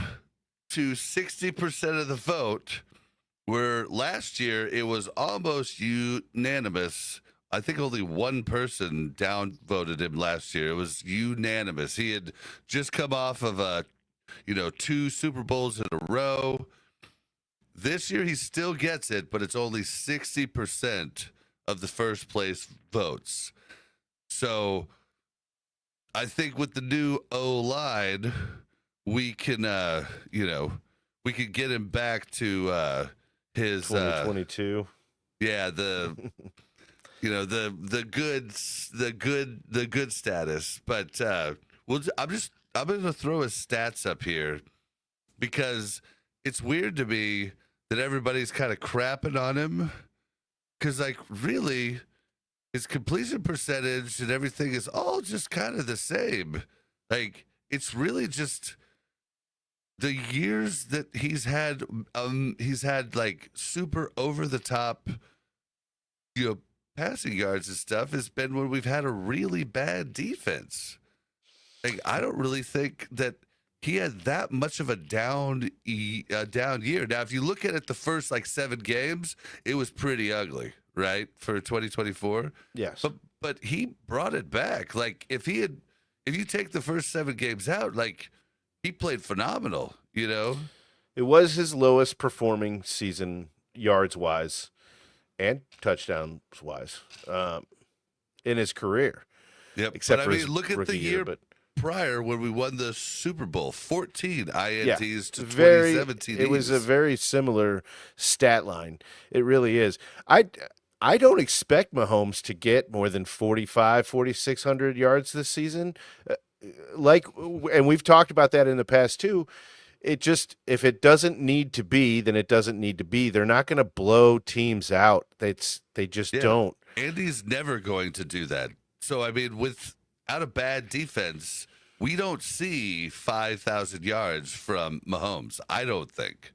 to 60% of the vote, where last year it was almost unanimous. I think only one person downvoted him last year. It was unanimous. He had just come off of 2 Super Bowls in a row. This year he still gets it, but it's only 60% of the first place votes. So I think with the new O-line, we can, we could get him back to his 2022. The good status. But I'm going to throw his stats up here because it's weird to me that everybody's kind of crapping on him, because like really, his completion percentage and everything is all just kind of the same. Like it's really just the years that he's had like super over the top, you know, passing yards and stuff has been when we've had a really bad defense. Like I don't really think that he had that much of a down year. Now, if you look at it, the first like 7 games, it was pretty ugly, right, for 2024. Yes. But he brought it back. Like if you take the first 7 games out, like he played phenomenal. You know, It was his lowest performing season yards wise and touchdowns wise in his career. yep. Except But I for mean, his look at rookie the year but prior when we won the Super Bowl, 14 yeah, INTs to very. 27 TDs. It was a very similar stat line. It really is. I don't expect Mahomes to get more than 4,600 yards this season. And we've talked about that in the past too. It just, if it doesn't need to be, then it doesn't need to be. They're not going to blow teams out. They just don't. Andy's never going to do that. So I mean, without a bad defense, we don't see 5,000 yards from Mahomes. I don't think.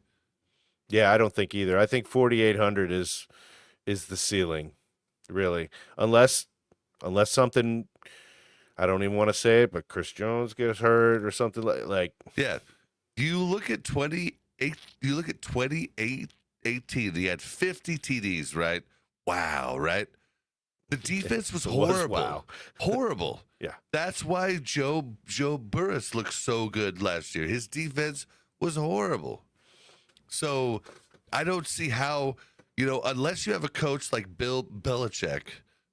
Yeah, I don't think either. I think 4,800 is the ceiling, really. Unless something, I don't even want to say it, but Chris Jones gets hurt or something like. Yeah. You look at 28. You look at 2018. He had 50 TDs, right? Wow, right? The defense was horrible. Wow. Horrible. Yeah. That's why Joe Burris looked so good last year. His defense was horrible. So I don't see how, unless you have a coach like Bill Belichick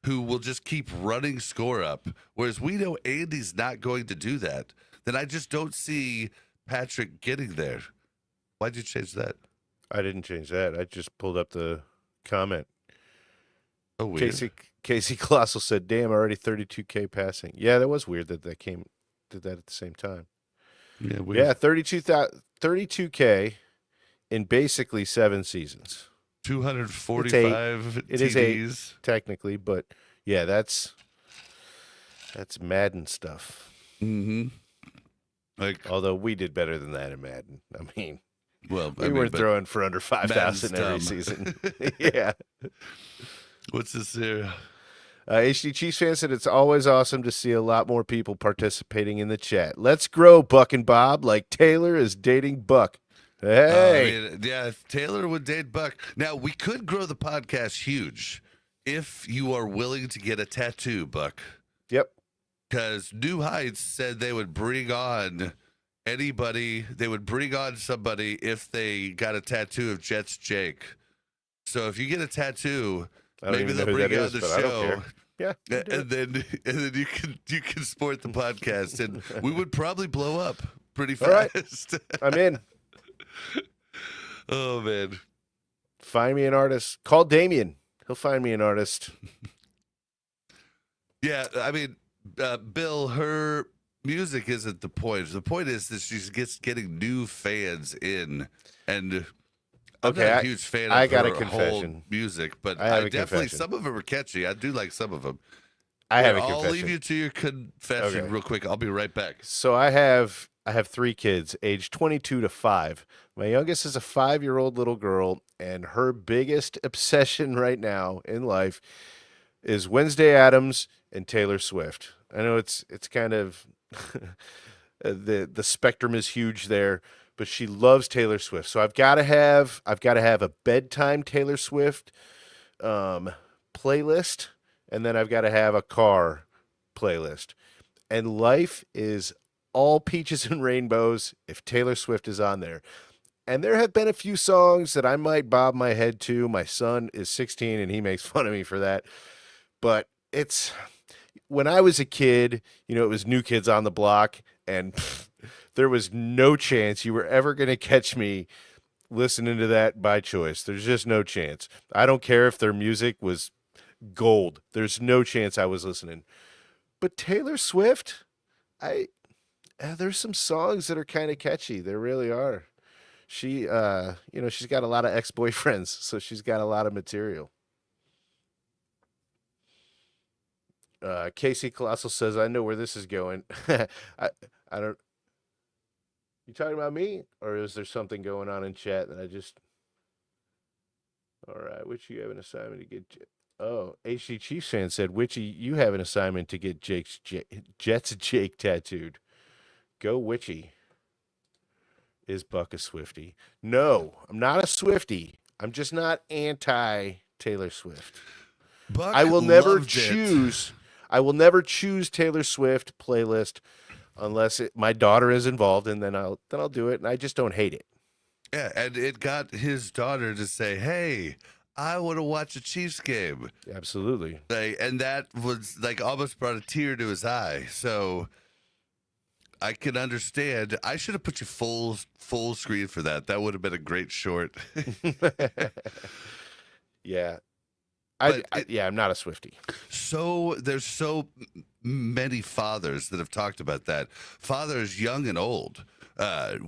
who will just keep running score up, whereas we know Andy's not going to do that, then I just don't see Patrick getting there. Why'd you change that? I didn't change that. I just pulled up the comment. Oh, weird. Casey Colossal said, "Damn, already 32K passing." Yeah, that was weird that did that at the same time. Yeah, weird. Yeah, 32K in basically 7 seasons. 245 It TDs. is 8 technically, but yeah, that's Madden stuff. Mm-hmm. Although we did better than that in Madden. I mean, we weren't throwing for under 5,000 every season. Yeah. What's this here? HD Chiefs fan said it's always awesome to see a lot more people participating in the chat. Let's grow, Buck and Bob, like Taylor is dating Buck. Hey. Yeah, Taylor would date Buck. Now, we could grow the podcast huge if you are willing to get a tattoo, Buck. Yep. Because New Heights said they would bring on anybody. They would bring on somebody if they got a tattoo of Jets Jake. So if you get a tattoo, maybe they'll bring you on the show. I don't care. Yeah, and then you can support the podcast, and we would probably blow up pretty fast. All right. I'm in. Oh man, find me an artist. Call Damien. He'll find me an artist. Yeah, I mean, Bill, her music isn't the point. The point is that she's getting new fans in, and I'm not a huge fan of her whole music, but I definitely, some of them are catchy. I do like some of them. I'll leave you to your confession real quick. I'll be right back. So I have 3 kids, aged 22 to 5. My youngest is a 5-year-old little girl, and her biggest obsession right now in life is Wednesday Addams and Taylor Swift. I know it's kind of the spectrum is huge there, but she loves Taylor Swift. So I've got to have a bedtime Taylor Swift playlist, and then I've got to have a car playlist. And life is all peaches and rainbows if Taylor Swift is on there. And there have been a few songs that I might bob my head to. My son is 16 and he makes fun of me for that. But when I was a kid, it was New Kids on the Block, and there was no chance you were ever going to catch me listening to that by choice. There's just no chance. I don't care if their music was gold. There's no chance I was listening. But Taylor Swift, there's some songs that are kind of catchy. There really are. She, she's got a lot of ex-boyfriends, so she's got a lot of material. Casey Colossal says, I know where this is going. I don't. You talking about me, or is there something going on in chat that I just? All right, Witchy, you have an assignment to get. Oh, HD Chiefs fan said, Witchy, you have an assignment to get Jets Jake tattooed. Go Witchy. Is Buck a Swiftie? No, I'm not a Swiftie. I'm just not anti Taylor Swift. Buck I will never loved choose. it. I will never choose Taylor Swift playlist unless my daughter is involved, and then I'll do it. And I just don't hate it. Yeah, and it got his daughter to say, "Hey, I want to watch a Chiefs game." Absolutely. And that was like almost brought a tear to his eye. So I can understand. I should have put you full screen for that. That would have been a great short. Yeah. I'm not a Swiftie. So there's so many fathers that have talked about that. Fathers young and old,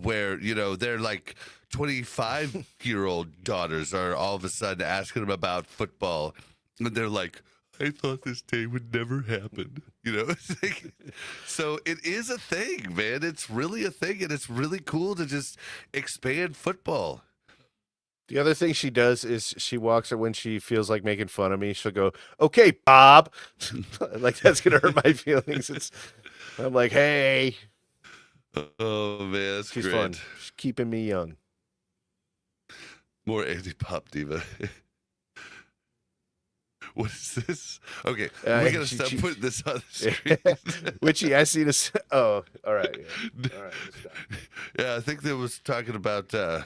where, they're like 25-year-old daughters are all of a sudden asking them about football. And they're like, I thought this day would never happen. It's like, so it is a thing, man. It's really a thing. And it's really cool to just expand football. The other thing she does is she walks her when she feels like making fun of me. She'll go, "Okay, Bob." Like that's gonna hurt my feelings. I'm like, "Hey." Oh man, that's She's great. fun. She's keeping me young. More anti-pop diva. What is this? Okay, we gotta stop putting this on the screen. Witchy, I see this. Oh, all right. Yeah. All right. Let's stop. Yeah, I think that was talking about. Nope.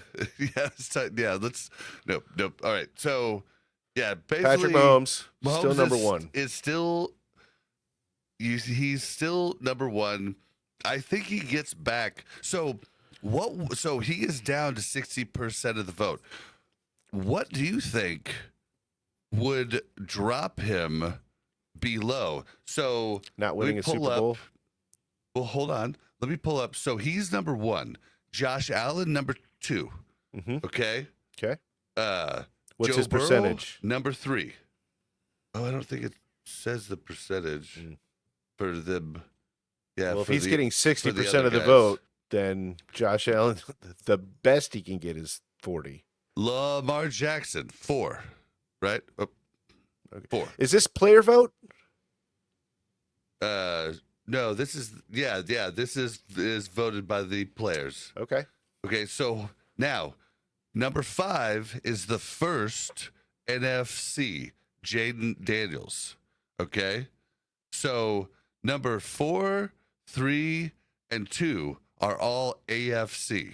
All right, so yeah, basically, Patrick Mahomes still number one. Is still. He's still number one. I think he gets back. So what? So he is down to 60% of the vote. What do you think would drop him below? So Not winning a Super Bowl. Well, hold on. Let me pull up. So he's number one. Josh Allen number two. Mm-hmm. Okay. What's Joe his percentage? Burrow, number three. Oh, I don't think it says the percentage for them. Yeah. Well, if he's getting 60% of the guys. vote, then Josh Allen, the best he can get is 40. Lamar Jackson, 4. Right? Oh, Okay. 4. Is this player vote? No, this is this is voted by the players. Okay. Okay, so now number 5 is the first NFC, Jaden Daniels. Okay? So number 4, 3, and 2 are all AFC.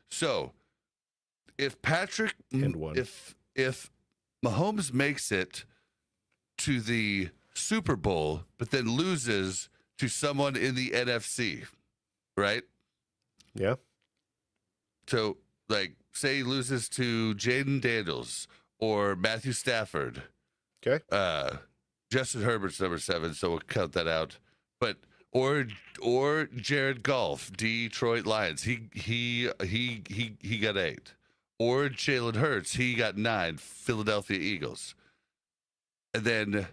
So if Patrick And 1. if Mahomes makes it to the Super Bowl, but then loses to someone in the NFC, right? Yeah. So, like, say he loses to Jaden Daniels or Matthew Stafford. Okay. Justin Herbert's number 7, so we'll cut that out. But or Jared Goff, Detroit Lions. He got 8. Or Jalen Hurts, he got 9, Philadelphia Eagles. And then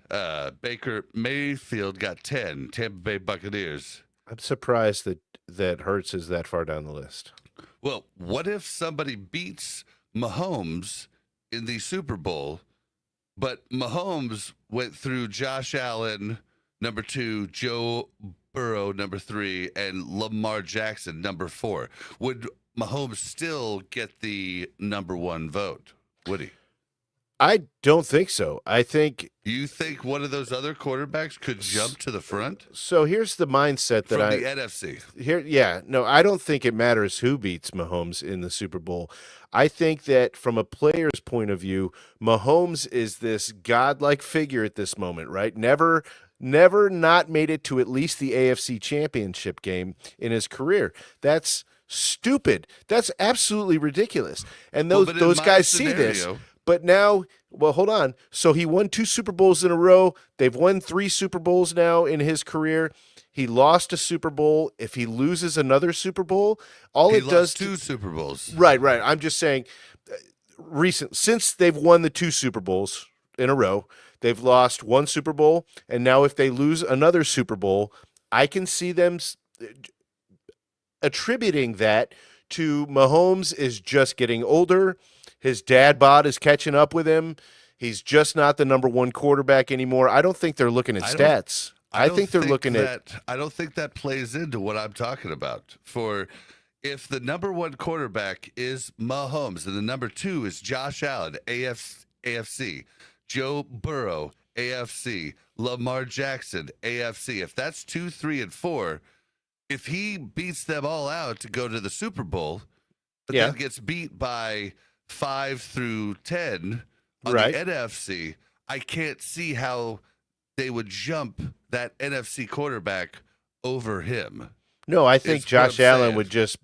Baker Mayfield got 10, Tampa Bay Buccaneers. I'm surprised that Hurts is that far down the list. Well, what if somebody beats Mahomes in the Super Bowl, but Mahomes went through Josh Allen, number 2, Joe Burrow, number 3, and Lamar Jackson, number 4? Would Mahomes still get the number 1 vote? Would he? I don't think so. I think. You think one of those other quarterbacks could jump to the front? So here's the mindset that From the NFC. I don't think it matters who beats Mahomes in the Super Bowl. I think that from a player's point of view, Mahomes is this godlike figure at this moment, right? Never not made it to at least the AFC Championship game in his career. That's stupid. That's absolutely ridiculous. And those guys see this. But now, well, hold on. So he won 2 Super Bowls in a row. They've won 3 Super Bowls now in his career. He lost a Super Bowl. If he loses another Super Bowl, he lost 2 Super Bowls. Right. I'm just saying, since they've won the 2 Super Bowls in a row, They've lost one Super Bowl, and now if they lose another Super Bowl, I can see them attributing that to Mahomes is just getting older. His dad bod is catching up with him. He's just not the number one quarterback anymore. I don't think they're looking at stats. I think they're looking at. I don't think that plays into what I'm talking about. For if the number one quarterback is Mahomes and the number two is Josh Allen, AFC, Joe Burrow, AFC, Lamar Jackson, AFC. If that's 2, 3, and 4, if he beats them all out to go to the Super Bowl, but then gets beat by 5 through 10 on the NFC, I can't see how they would jump that NFC quarterback over him. No, I think Josh Allen would just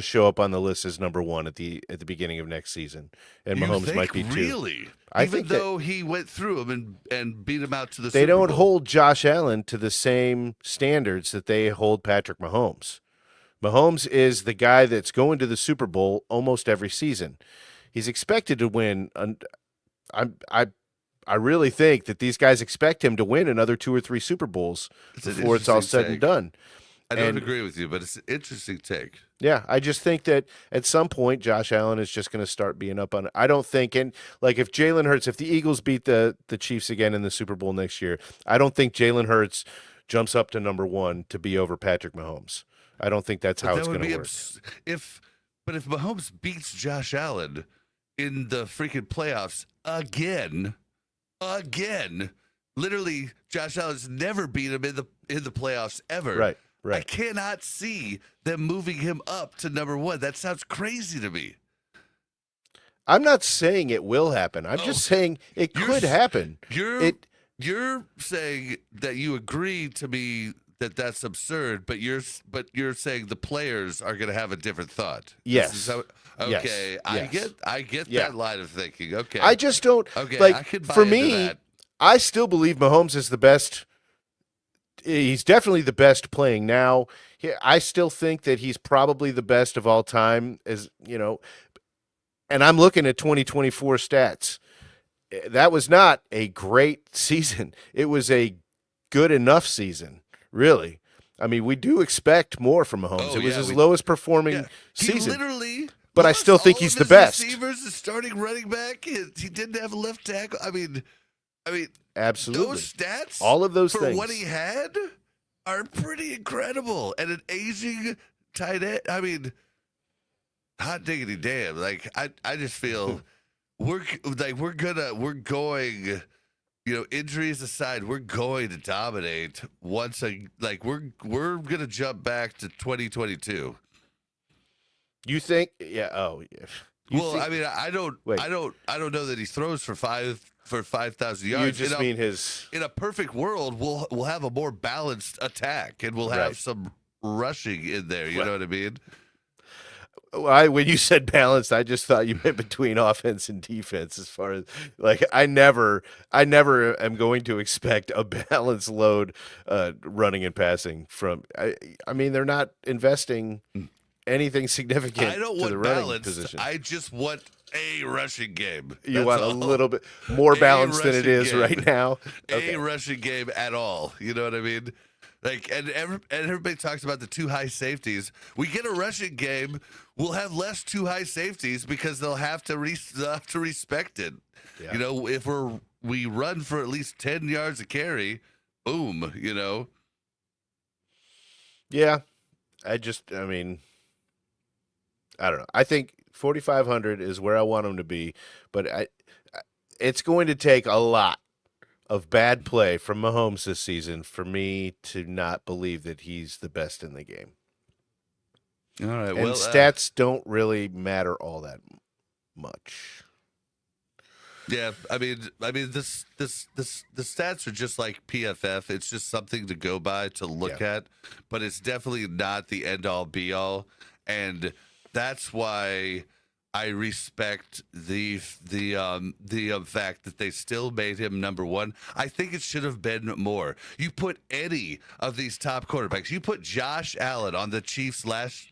show up on the list as number one at the beginning of next season, and Mahomes might be 2. Really? Even though he went through him and beat him out to the Super Bowl. They don't hold Josh Allen to the same standards that they hold Patrick Mahomes. Mahomes is the guy that's going to the Super Bowl almost every season. He's expected to win. I really think that these guys expect him to win another 2 or 3 Super Bowls before it's all said and done. I don't agree with you, but it's an interesting take. Yeah, I just think that at some point Josh Allen is just going to start being up on it. I don't think, and like if Jalen Hurts, if the Eagles beat the Chiefs again in the Super Bowl next year, I don't think Jalen Hurts jumps up to number 1 to be over Patrick Mahomes. I don't think that's how it's going to work. If Mahomes beats Josh Allen in the freaking playoffs again, literally Josh Allen's never beat him in the playoffs ever. Right. I cannot see them moving him up to number 1. That sounds crazy to me. I'm not saying it will happen. I'm just saying it could happen. You're saying that you agree to me that that's absurd, but you're saying the players are going to have a different thought. Yes. Okay. Yes. I get that line of thinking. Okay. I just don't. Okay. Like, I could buy for into me, that. I still believe Mahomes is the best. He's definitely the best playing now. I still think that he's probably the best of all time, as you know. And I'm looking at 2024 stats. That was not a great season. It was a good enough season, really. I mean, we do expect more from Mahomes. It was his lowest performing season. He literally, but I still think he's the best. Receivers, the starting running back, he didn't have a left tackle. I mean, absolutely. Those stats, all of those for things, what he had, are pretty incredible. And an aging tight end. I mean, hot diggity damn. Like I just feel we're going. You know, injuries aside, we're going to dominate we're gonna jump back to 2022. You think? Yeah. Oh, yeah. I mean, I don't know that he throws for 5,000 yards. You just mean his. In a perfect world, we'll have a more balanced attack, and we'll have some rushing in there. You know what I mean? When you said balanced, I just thought you meant between offense and defense. As far as like, I never am going to expect a balanced load running and passing from. I mean, they're not investing anything significant. I don't to want the running balanced. Position. I just want a rushing game. You want a little bit more balanced than it is right now. A rushing game at all. You know what I mean? Like, and everybody talks about the 2 high safeties. We get a rushing game, we'll have less 2 high safeties because they'll have to respect it. Yeah. You know, if we run for at least 10 yards a carry, boom. You know. Yeah, I mean, I don't know. I think 4,500 is where I want them to be, but it's going to take a lot of bad play from Mahomes this season for me to not believe that he's the best in the game. All right. And stats don't really matter all that much. Yeah, I mean, the stats are just like PFF. It's just something to go by, to look at, but it's definitely not the end all be all, and that's why I respect the fact that they still made him number 1. I think it should have been more. You put any of these top quarterbacks, you put Josh Allen on the Chiefs last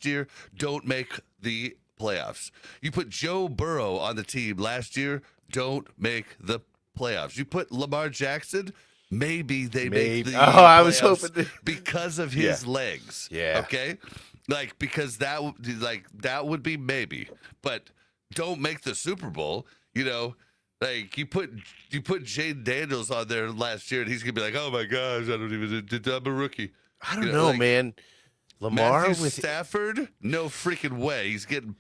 year, don't make the playoffs. You put Joe Burrow on the team last year, don't make the playoffs. You put Lamar Jackson, maybe they make the I was playoffs hoping because of his legs. Yeah. Okay, like because that would be maybe, but don't make the Super Bowl. You know, like you put Jane Daniels on there last year, and he's gonna be like, oh my gosh, I'm a rookie. I don't know, like, man. Lamar Matthew with Stafford, no freaking way. He's getting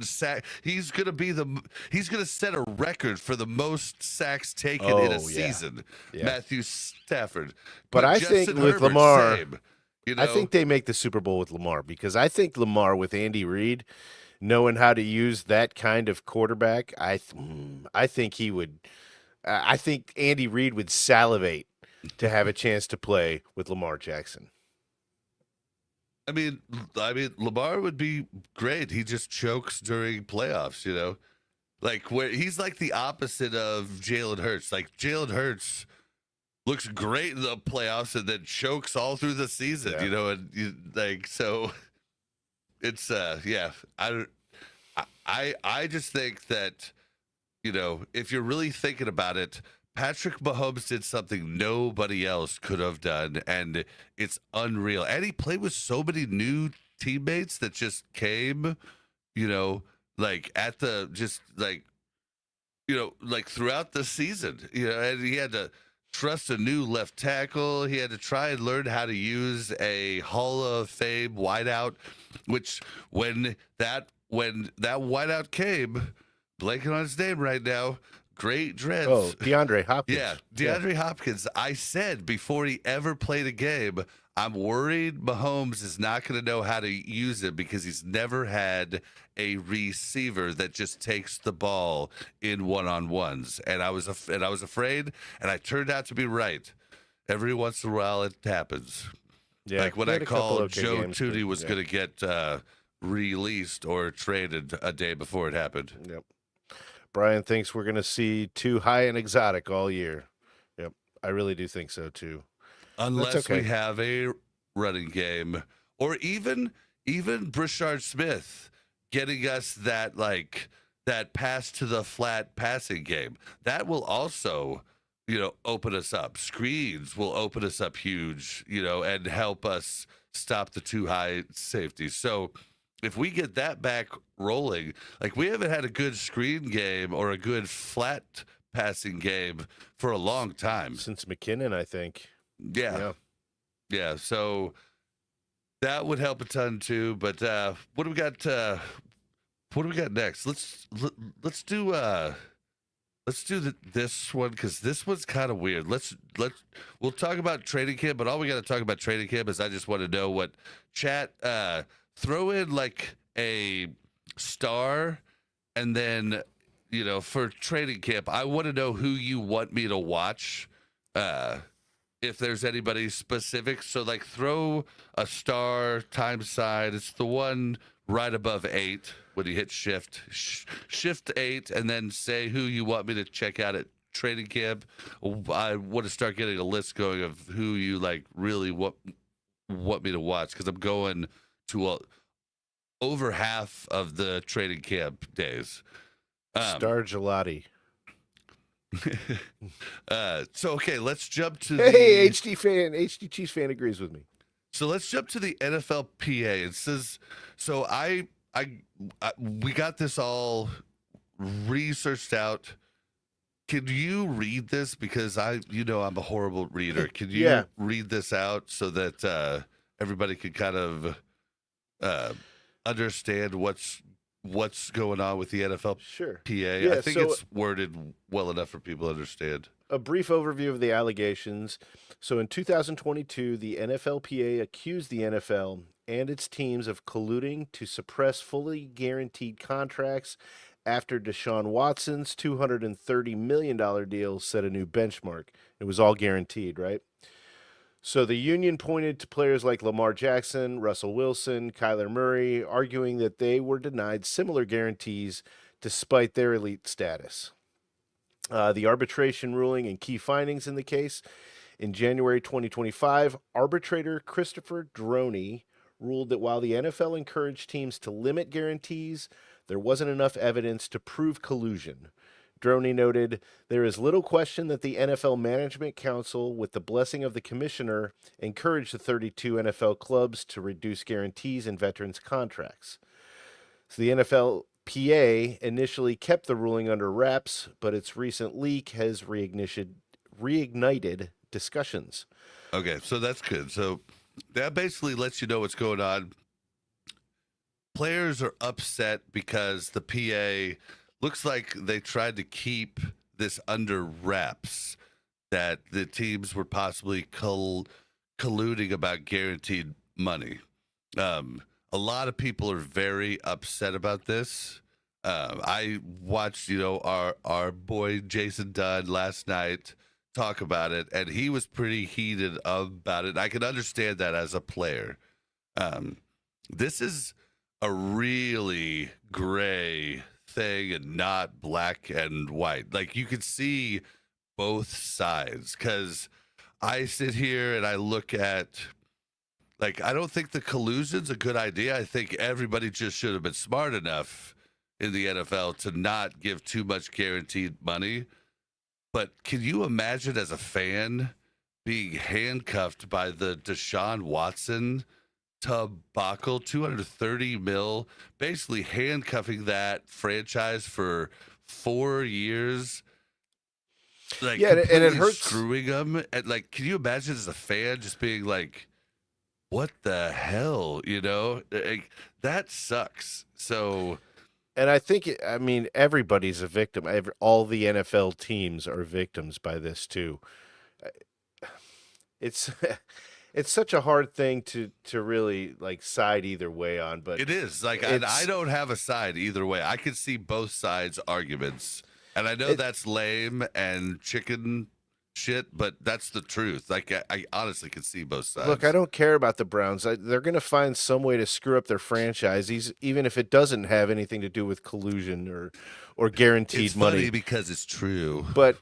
sacked. He's gonna set a record for the most sacks taken in a season. Yeah. Matthew Stafford. But I Justin think with Herbert, Lamar, same, you know? I think they make the Super Bowl with Lamar because I think Lamar with Andy Reid, knowing how to use that kind of quarterback, I think he would. I think Andy Reid would salivate to have a chance to play with Lamar Jackson. I mean, Lamar would be great. He just chokes during playoffs, you know, like where he's like the opposite of Jalen Hurts. Like Jalen Hurts looks great in the playoffs and then chokes all through the season, you know, and so it's I just think that, you know, if you're really thinking about it, Patrick Mahomes did something nobody else could have done, and it's unreal. And he played with so many new teammates that just came, you know, like at the just like, you know, like throughout the season, you know, and he had to trust a new left tackle. He had to try and learn how to use a Hall of Fame wideout, which when that wideout came, blanking on his name right now. Great dreads. Oh, DeAndre Hopkins. Yeah, DeAndre Hopkins. I said before he ever played a game, I'm worried Mahomes is not going to know how to use it because he's never had a receiver that just takes the ball in one-on-ones. And I was afraid, and I turned out to be right. Every once in a while, it happens. Yeah, like when I called Joe Tooney was yeah. going to get released or traded a day before it happened. Yep. Brian thinks we're going to see too high and exotic all year. Yep, I really do think so too. Unless we have a running game, or even Brashard Smith getting us that pass to the flat passing game, that will also, you know, open us up. Screens will open us up huge, you know, and help us stop the too high safety. So if we get that back rolling, like we haven't had a good screen game or a good flat passing game for a long time. Since McKinnon, I think. Yeah. So that would help a ton too. But what do we got? What do we got next? Let's do this one because this one's kind of weird. We'll talk about training camp, but all we got to talk about training camp is I just want to know what chat. Throw in like a star, and then, you know, for training camp, I want to know who you want me to watch. If there's anybody specific, so like throw a star time sign. It's the one right above 8 when you hit shift 8, and then say who you want me to check out at training camp. I want to start getting a list going of who you like really want me to watch because I'm going to over half of the training camp days. Star Gelati. So okay, let's jump to Hey, HD Chiefs fan agrees with me. So let's jump to the NFLPA. It says so. We got this all researched out. Can you read this because I'm a horrible reader. Can you read this out so that everybody can kind of understand what's going on with the NFL Sure. PA? Yeah, I think it's worded well enough for people to understand. A brief overview of the allegations. So in 2022, the NFLPA accused the NFL and its teams of colluding to suppress fully guaranteed contracts after Deshaun Watson's $230 million deal set a new benchmark. It was all guaranteed, right? So the union pointed to players like Lamar Jackson, Russell Wilson, Kyler Murray, arguing that they were denied similar guarantees despite their elite status. The arbitration ruling and key findings in the case. In January 2025, arbitrator Christopher Droney ruled that while the NFL encouraged teams to limit guarantees, there wasn't enough evidence to prove collusion. Droney noted, there is little question that the NFL Management Council, with the blessing of the commissioner, encouraged the 32 NFL clubs to reduce guarantees in veterans' contracts. So the NFLPA initially kept the ruling under wraps, but its recent leak has reignited discussions. Okay, so that's good. So that basically lets you know what's going on. Players are upset because the PA looks like they tried to keep this under wraps, that the teams were possibly colluding about guaranteed money. A lot of people are very upset about this. I watched, our boy Jason Dunn last night talk about it, and he was pretty heated about it. I can understand that as a player. This is a really gray thing and not black and white. Like, you could see both sides, because I sit here and I look at, like, I don't think the collusion's a good idea. I think everybody just should have been smart enough in the NFL to not give too much guaranteed money. But can you imagine, as a fan, being handcuffed by the Deshaun Watson debacle, $230 million, basically handcuffing that franchise for 4 years? Like, yeah, and it hurts. Screwing them. And, like, can you imagine as a fan just being like, what the hell, Like, that sucks. So, and I think, everybody's a victim. All the NFL teams are victims by this too. It's it's such a hard thing to really, like, side either way on, but it is. Like, I don't have a side either way. I can see both sides' arguments, and I know that's lame and chicken shit, but that's the truth. Like, I honestly can see both sides. Look, I don't care about the Browns. They're going to find some way to screw up their franchise, even if it doesn't have anything to do with collusion or guaranteed money. It's funny because it's true. But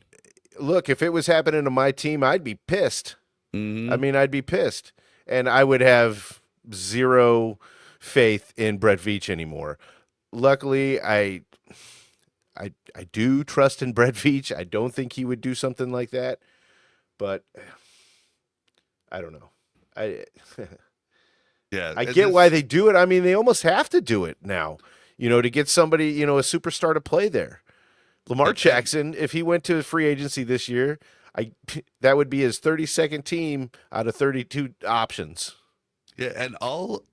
look, if it was happening to my team, I'd be pissed. Mm-hmm. I'd be pissed, and I would have zero faith in Brett Veach anymore. Luckily, I do trust in Brett Veach. I don't think he would do something like that, but I don't know. Yeah, I get why they do it. They almost have to do it now, to get somebody, a superstar to play there. Lamar Jackson, if he went to free agency this year, that would be his 32nd team out of 32 options. Yeah, and I'll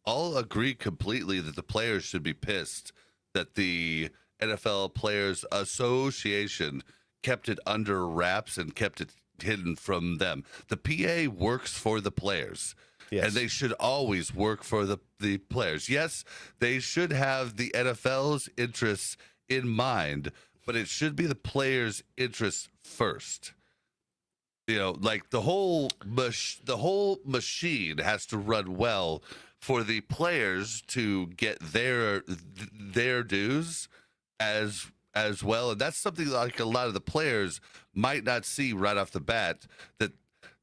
agree completely that the players should be pissed that the NFL Players Association kept it under wraps and kept it hidden from them. The PA works for the players. Yes. And they should always work for the players. Yes, they should have the NFL's interests in mind, but it should be the players' interests first. Like, the whole machine has to run well for the players to get their dues as well. And that's something like a lot of the players might not see right off the bat, that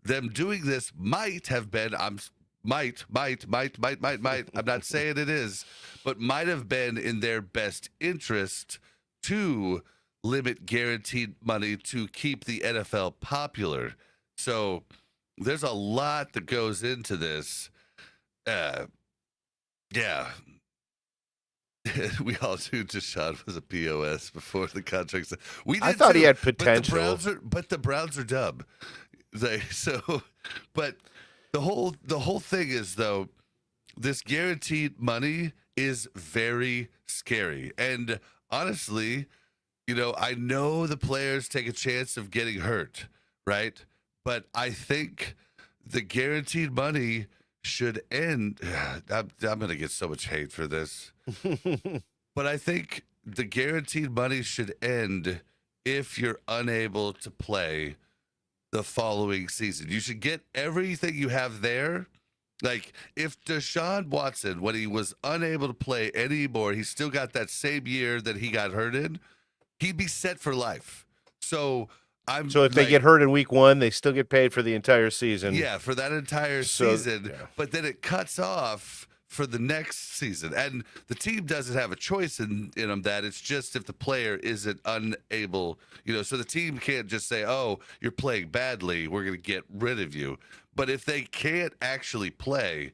them doing this might have been, I'm not saying it is, but might have been in their best interest to limit guaranteed money to keep the NFL popular. So there's a lot that goes into this. Yeah. We all knew Deshaun was a POS before the contract. I thought he had potential. But the Browns are dumb. But the whole thing is, though, this guaranteed money is very scary. And honestly, I know the players take a chance of getting hurt, right? But I think the guaranteed money should end. I'm going to get so much hate for this. But I think the guaranteed money should end if you're unable to play the following season. You should get everything you have there. Like, if Deshaun Watson, when he was unable to play anymore, he still got that same year that he got hurt in, he'd be set for life. So if they get hurt in week 1, they still get paid for the entire season. Yeah, for that entire season. Yeah. But then it cuts off for the next season. And the team doesn't have a choice in them that. It's just if the player isn't unable, so the team can't just say, oh, you're playing badly, we're going to get rid of you. But if they can't actually play,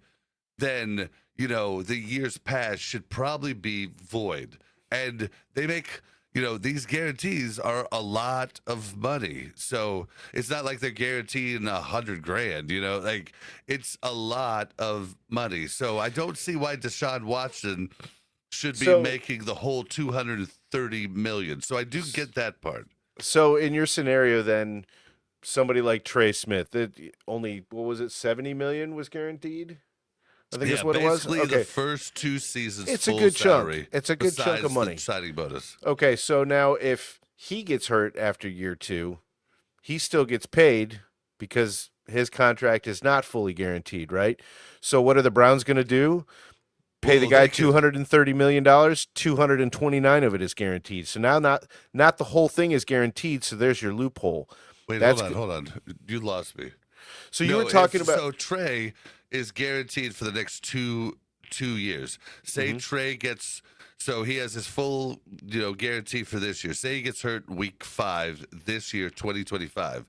then, the years past should probably be void. And they make, these guarantees are a lot of money. So it's not like they're guaranteeing $100,000, like it's a lot of money. So I don't see why Deshaun Watson should be making the whole $230 million. So I do get that part. So in your scenario, then somebody like Trey Smith, that only, what was it, $70 million was guaranteed? I think that's what it was. Basically, the first 2 seasons. It's full a good salary, chunk. It's a good chunk of money. The signing bonus. Okay, so now if he gets hurt after year 2, he still gets paid because his contract is not fully guaranteed, right? So what are the Browns going to do? Pay the guy $230 million. 229 of it is guaranteed. So now not the whole thing is guaranteed. So there's your loophole. Wait, hold on. You lost me. So you were talking about. So Trey is guaranteed for the next two years. Say Trey gets, so he has his full, guarantee for this year. Say he gets hurt week 5 this year, 2025,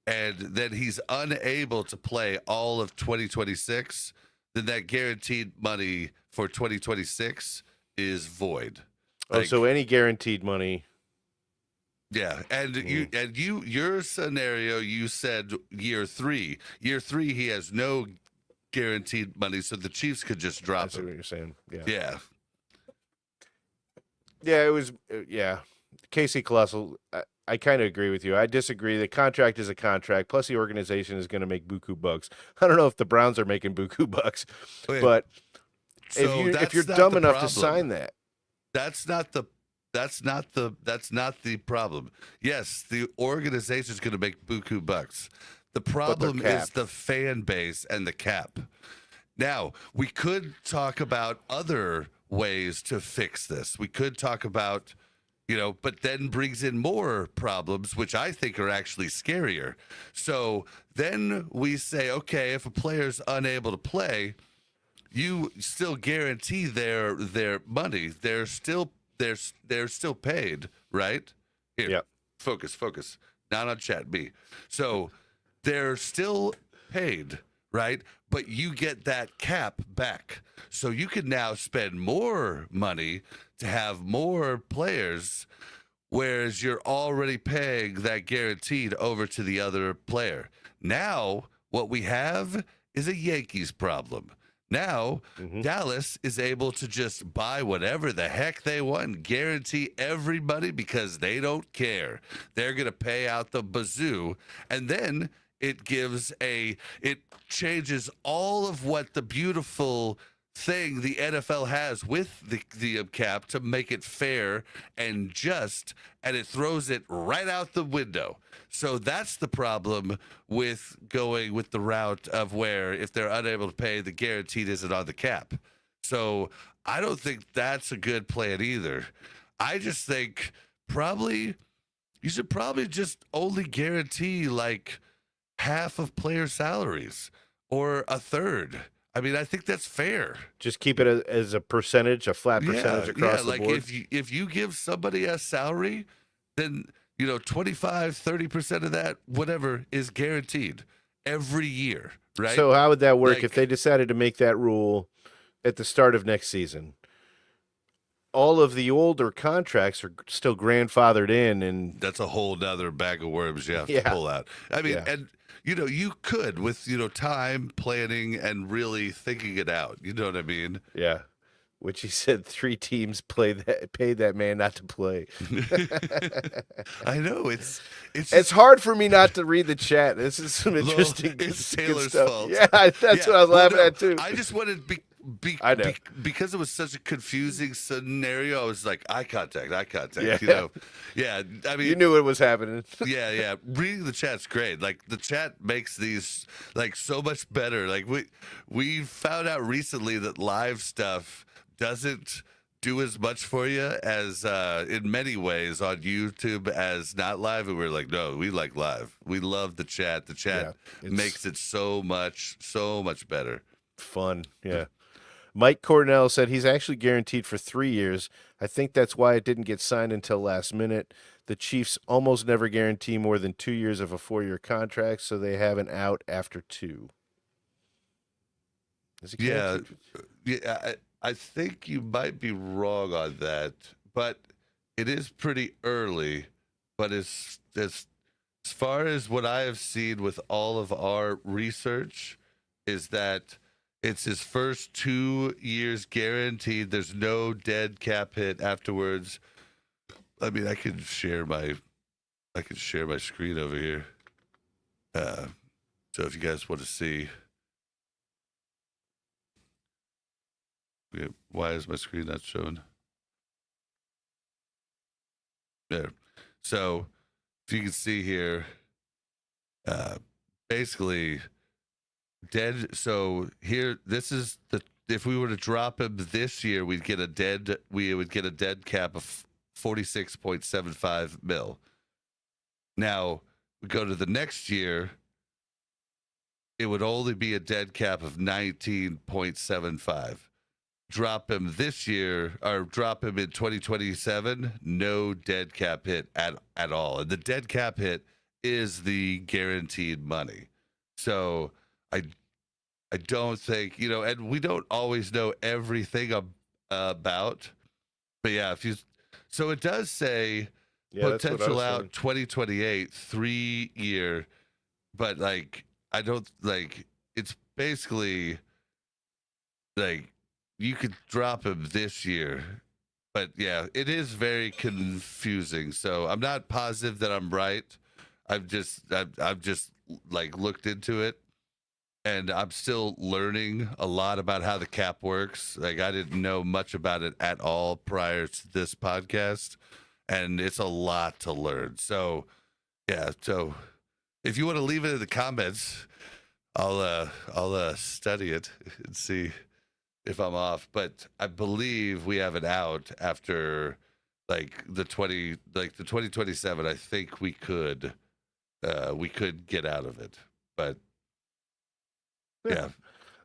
and then he's unable to play all of 2026. Then that guaranteed money for 2026 is void. So any guaranteed money. Yeah, and your scenario, you said year 3. Year 3, he has no guaranteed money, so the Chiefs could just drop I see what you're saying. Yeah. It was. Casey Colossal. I kind of agree with you. I disagree. The contract is a contract. Plus, the organization is going to make buku bucks. I don't know if the Browns are making buku bucks, but if you're dumb enough to sign that, that's not the problem. Yes, the organization is going to make buku bucks. The problem is the fan base and the cap. Now, we could talk about other ways to fix this. We could talk about, but then brings in more problems, which I think are actually scarier. So then we say, okay, if a player's unable to play, you still guarantee their money. They're still paid, right? Here, yep. Focus. Not on chat, me. So they're still paid, right? But you get that cap back. So you can now spend more money to have more players, whereas you're already paying that guaranteed over to the other player. Now, what we have is a Yankees problem. Now, Dallas is able to just buy whatever the heck they want and guarantee everybody because they don't care. They're going to pay out the bazoo. And then it changes all of what the beautiful thing the NFL has with the cap to make it fair and just, and it throws it right out the window. So that's the problem with going with the route of where if they're unable to pay, the guaranteed isn't on the cap. So I don't think that's a good plan either. I just think you should probably just only guarantee like half of player salaries or a third. I mean, I think that's fair. Just keep it as a percentage, a flat percentage across the board. If you give somebody a salary, then 25-30% of that, whatever, is guaranteed every year, right? So how would that work if they decided to make that rule at the start of next season? All of the older contracts are still grandfathered in, and that's a whole nother bag of worms you have to pull out. I mean, and you could with time, planning, and really thinking it out. You know what I mean? Yeah. Which he said 3 teams paid that man not to play. I know it's hard for me not to read the chat. This is some interesting. It's Taylor's fault. Yeah, that's what I was laughing at too. I just wanted because it was such a confusing scenario. I was like, eye contact. Yeah. Yeah. I mean, you knew it was happening. Yeah. Reading the chat's great. Like the chat makes these like so much better. Like we found out recently that live stuff doesn't do as much for you as in many ways on YouTube as not live. And we're like, no, we like live. We love the chat. The chat makes it so much better. Fun. Yeah. Mike Cornell said he's actually guaranteed for 3 years. I think that's why it didn't get signed until last minute. The Chiefs almost never guarantee more than 2 years of a 4-year contract, so they have an out after 2. Is it Yeah, guaranteed? yeah. I think you might be wrong on that, but it is pretty early. But as far as what I have seen with all of our research, is that it's his first 2 years guaranteed. There's no dead cap hit afterwards. I mean, I can share my screen over here. So if you guys want to see, why is my screen not showing? There. So if you can see here, basically dead. So here, this is the, if we were to drop him this year, we would get a dead cap of 46.75 mil. Now we go to the next year, it would only be a dead cap of 19.75. Drop him this year, or drop him in 2027, no dead cap hit at all. And the dead cap hit is the guaranteed money. So I don't think, and we don't always know everything about, but yeah, so it does say potential out 2028, 3 year, but I don't it's basically you could drop him this year, but yeah, it is very confusing. So I'm not positive that I'm right. I've just looked into it, and I'm still learning a lot about how the cap works. I didn't know much about it at all prior to this podcast, and it's a lot to learn. So yeah, so if you want to leave it in the comments, I'll study it and see if I'm off. But I believe we have it out after the 2027. I think we could get out of it. But yeah.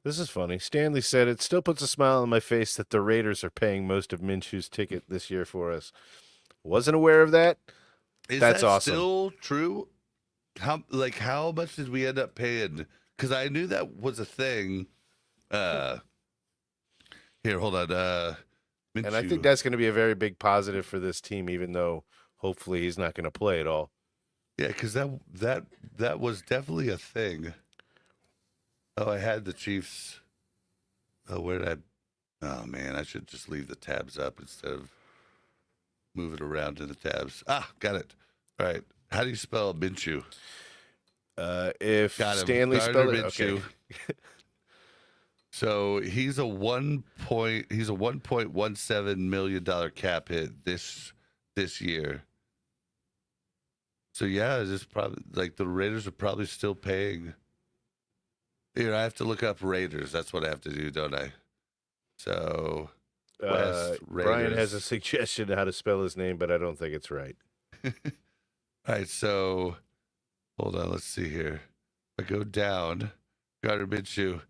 This is funny. Stanley said it still puts a smile on my face that the Raiders are paying most of Minshew's ticket this year for us. Wasn't aware of that. That's awesome. Still true? How much did we end up paying? Because I knew that was a thing. Here, hold on. And I think that's going to be a very big positive for this team, even though hopefully he's not going to play at all. Yeah, because that was definitely a thing. Oh, I had the Chiefs. Oh, where did I? Oh man, I should just leave the tabs up instead of move it around to the tabs. Ah, got it. All right. How do you spell Minshew? If Stanley spelled it, okay. So he's a $1.17 million cap hit this year. So yeah, it's probably the Raiders are probably still paying. Here, I have to look up Raiders. That's what I have to do, don't I? So Brian has a suggestion how to spell his name, but I don't think it's right. All right, so hold on. Let's see here. If I go down, Gardner Minshew.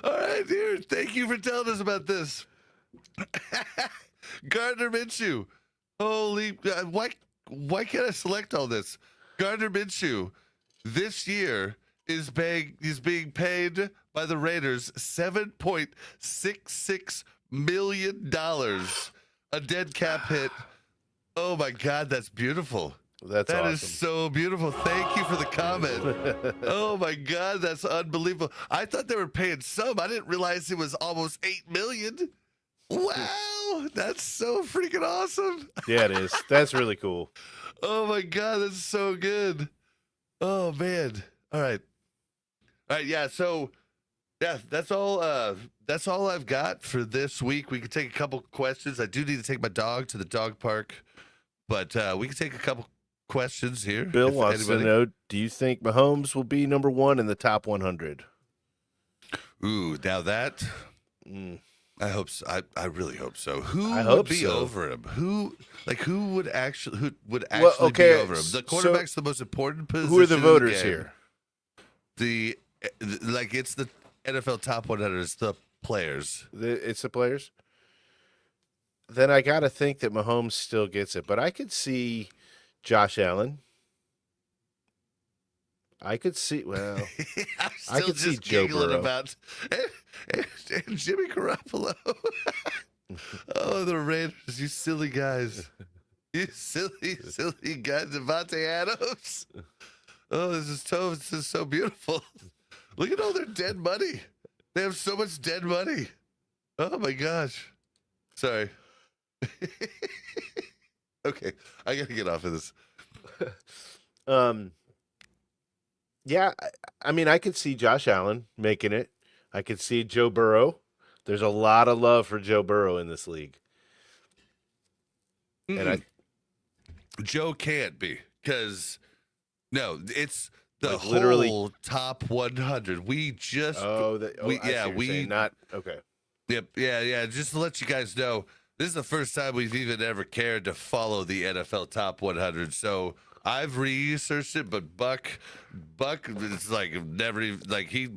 All right, dude. Thank you for telling us about this. Gardner Minshew. Holy, why can't I select all this? Gardner Minshew this year is being paid by the Raiders $7.66 million, a dead cap hit. Oh my God, that's beautiful. That awesome. Is so beautiful. Thank you for the comment. Oh my God, that's unbelievable. I thought they were paying some. I didn't realize it was almost $8 million. Wow, that's so freaking awesome. Yeah, it is. That's really cool. Oh my God, that's so good. Oh man. All right. Yeah. So yeah, that's all I've got for this week. We can take a couple questions. I do need to take my dog to the dog park, but we can take a couple questions here. Bill wants to know, do you think Mahomes will be number 1 in the top 100? Ooh, now that I hope so. I really hope so. I Who would hope be so. over him? Who would actually Well, be okay, over him? The so quarterback's the most important position who are the in voters the game. here? It's the NFL top 100. It's the players. It's the players. Then I got to think that Mahomes still gets it, but I could see Josh Allen. I could see. Well, I'm I still could see just Joe giggling Burrow. about and Jimmy Garoppolo. Oh, the Raiders, you silly guys. You silly guys. Devontae Adams. Oh, this is so beautiful. Look at all their dead money. They have so much dead money. Oh my gosh. Sorry. Okay, I gotta get off of this. Yeah, I mean, I could see Josh Allen making it. I could see Joe Burrow. There's a lot of love for Joe Burrow in this league. And Joe can't be, because no, it's the Like, whole literally- top 100. We just I see what you're saying. Not okay. Yep, yeah. Just to let you guys know, this is the first time we've even ever cared to follow the NFL top 100. So I've researched it, but Buck, it's like never even, like he,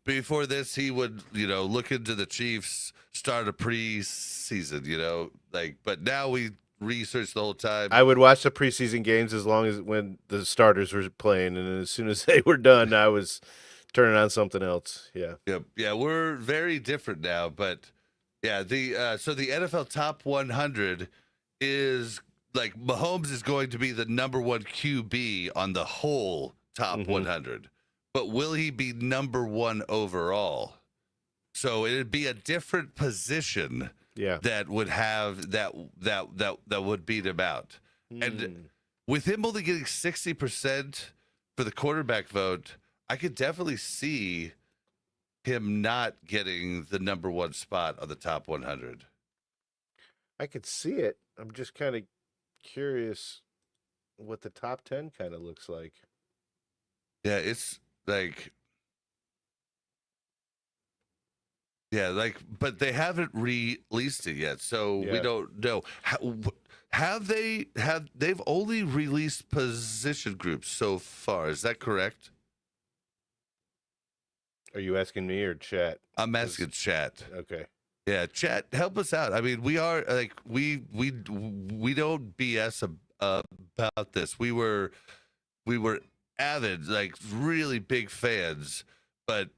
before this he would, look into the Chiefs, start a preseason, but now we researched the whole time. I would watch the preseason games as long as when the starters were playing, and as soon as they were done, I was turning on something else. Yeah. Yep. Yeah, we're very different now, but yeah, so the NFL top 100 is like Mahomes is going to be the number one QB on the whole top 100, but will he be number one overall? So it'd be a different position. Yeah. That would have that would beat him out, and with him only getting 60% for the quarterback vote, I could definitely see him not getting the number one spot on the top 100. I could see it. I'm just kind of curious what the top 10 kind of looks like. Yeah, it's like, yeah, but they haven't released it yet, so we don't know. They've only released position groups so far? Is that correct? Are you asking me or chat? I'm asking chat. Okay. Yeah, chat, help us out. I mean, we are like we don't BS about this. We were avid, like really big fans, but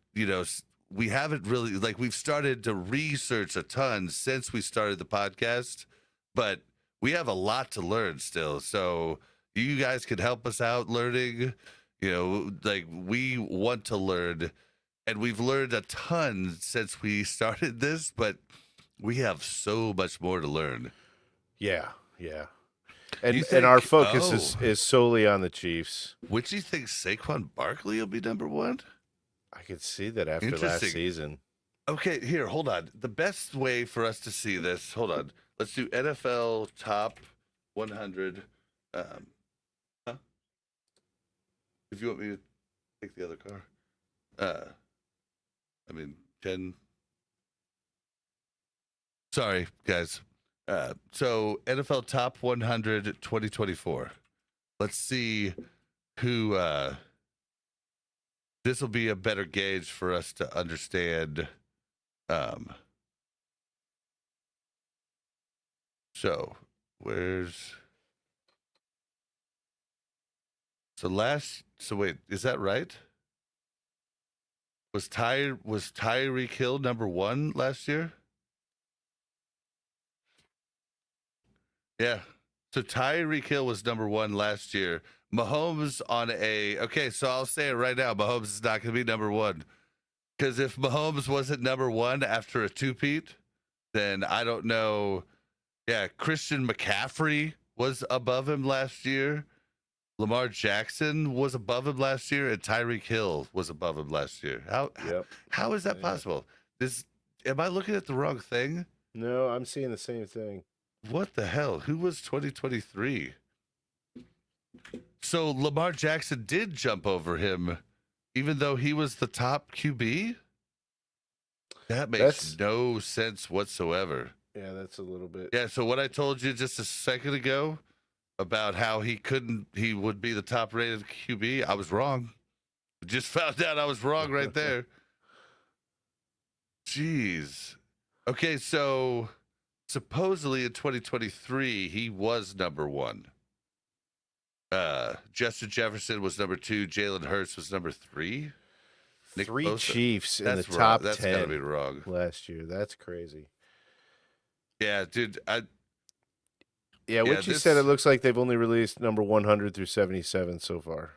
we haven't really, like, we've started to research a ton since we started the podcast, but we have a lot to learn still. So you guys can help us out learning. Like, we want to learn, and we've learned a ton since we started this, but we have so much more to learn. Yeah. And our focus is solely on the Chiefs. Which do you think Saquon Barkley will be number one? I could see that after last season. Okay, here, hold on. The best way for us to see this, hold on. Let's do NFL top 100. If you want me to take the other car. 10. Sorry, guys. So NFL top 100 2024. Let's see who... this will be a better gauge for us to understand. So wait, is that right? Was Tyreek Hill number one last year? Yeah. So Tyreek Hill was number one last year. Mahomes so I'll say it right now. Mahomes is not going to be number one. Because if Mahomes wasn't number one after a two-peat, then I don't know. Yeah, Christian McCaffrey was above him last year. Lamar Jackson was above him last year, and Tyreek Hill was above him last year. How is that possible? Am I looking at the wrong thing? No, I'm seeing the same thing. What the hell? Who was 2023? So Lamar Jackson did jump over him, even though he was the top QB? That makes That's no sense whatsoever. yeah, that's a little bit. Yeah, so what I told you just a second ago about how he would be the top rated QB, I was wrong. Just found out I was wrong right there. Jeez. Okay, so supposedly in 2023 he was number 1. Justin Jefferson was number 2. Jalen Hurts was number 3. Nick 3 Bosa. Chiefs in That's the wrong. top That's 10 gotta be wrong. last year. That's crazy. Yeah, dude. Yeah, what you said, it looks like they've only released number 100 through 77 so far.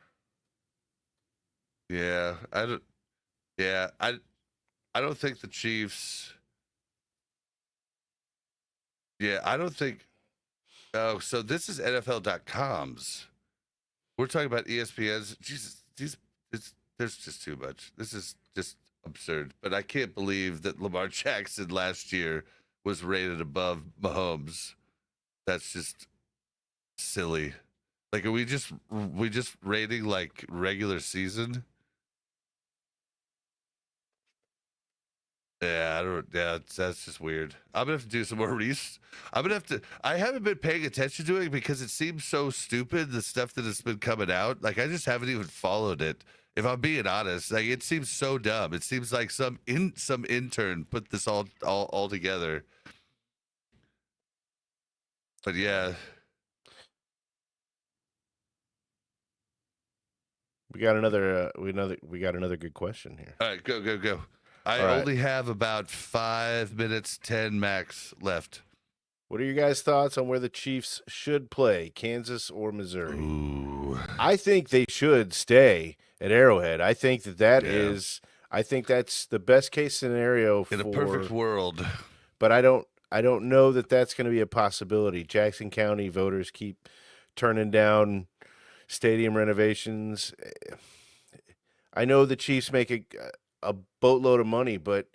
Yeah, I don't. Yeah, I don't think the Chiefs. Yeah, I don't think. Oh, so this is NFL.com's. We're talking about ESPN's. Jesus, there's just too much. This is just absurd. But I can't believe that Lamar Jackson last year was rated above Mahomes. That's just silly. Like, are we just rating like regular season? Yeah, I don't. Yeah, that's just weird. I'm gonna have to do some more research. I'm gonna have to. I haven't been paying attention to it because it seems so stupid. The stuff that has been coming out, like I just haven't even followed it. If I'm being honest, like it seems so dumb. It seems like some intern put this all together. But yeah, We got another good question here. all right, go. I All right. only have about 5 minutes, 10 max left. What are your guys' thoughts on where the Chiefs should play, Kansas or Missouri? Ooh. I think they should stay at Arrowhead. I think that Yeah. is. I think that's the best case scenario In a perfect world. But I don't know that that's going to be a possibility. Jackson County voters keep turning down stadium renovations. I know the Chiefs make a boatload of money, but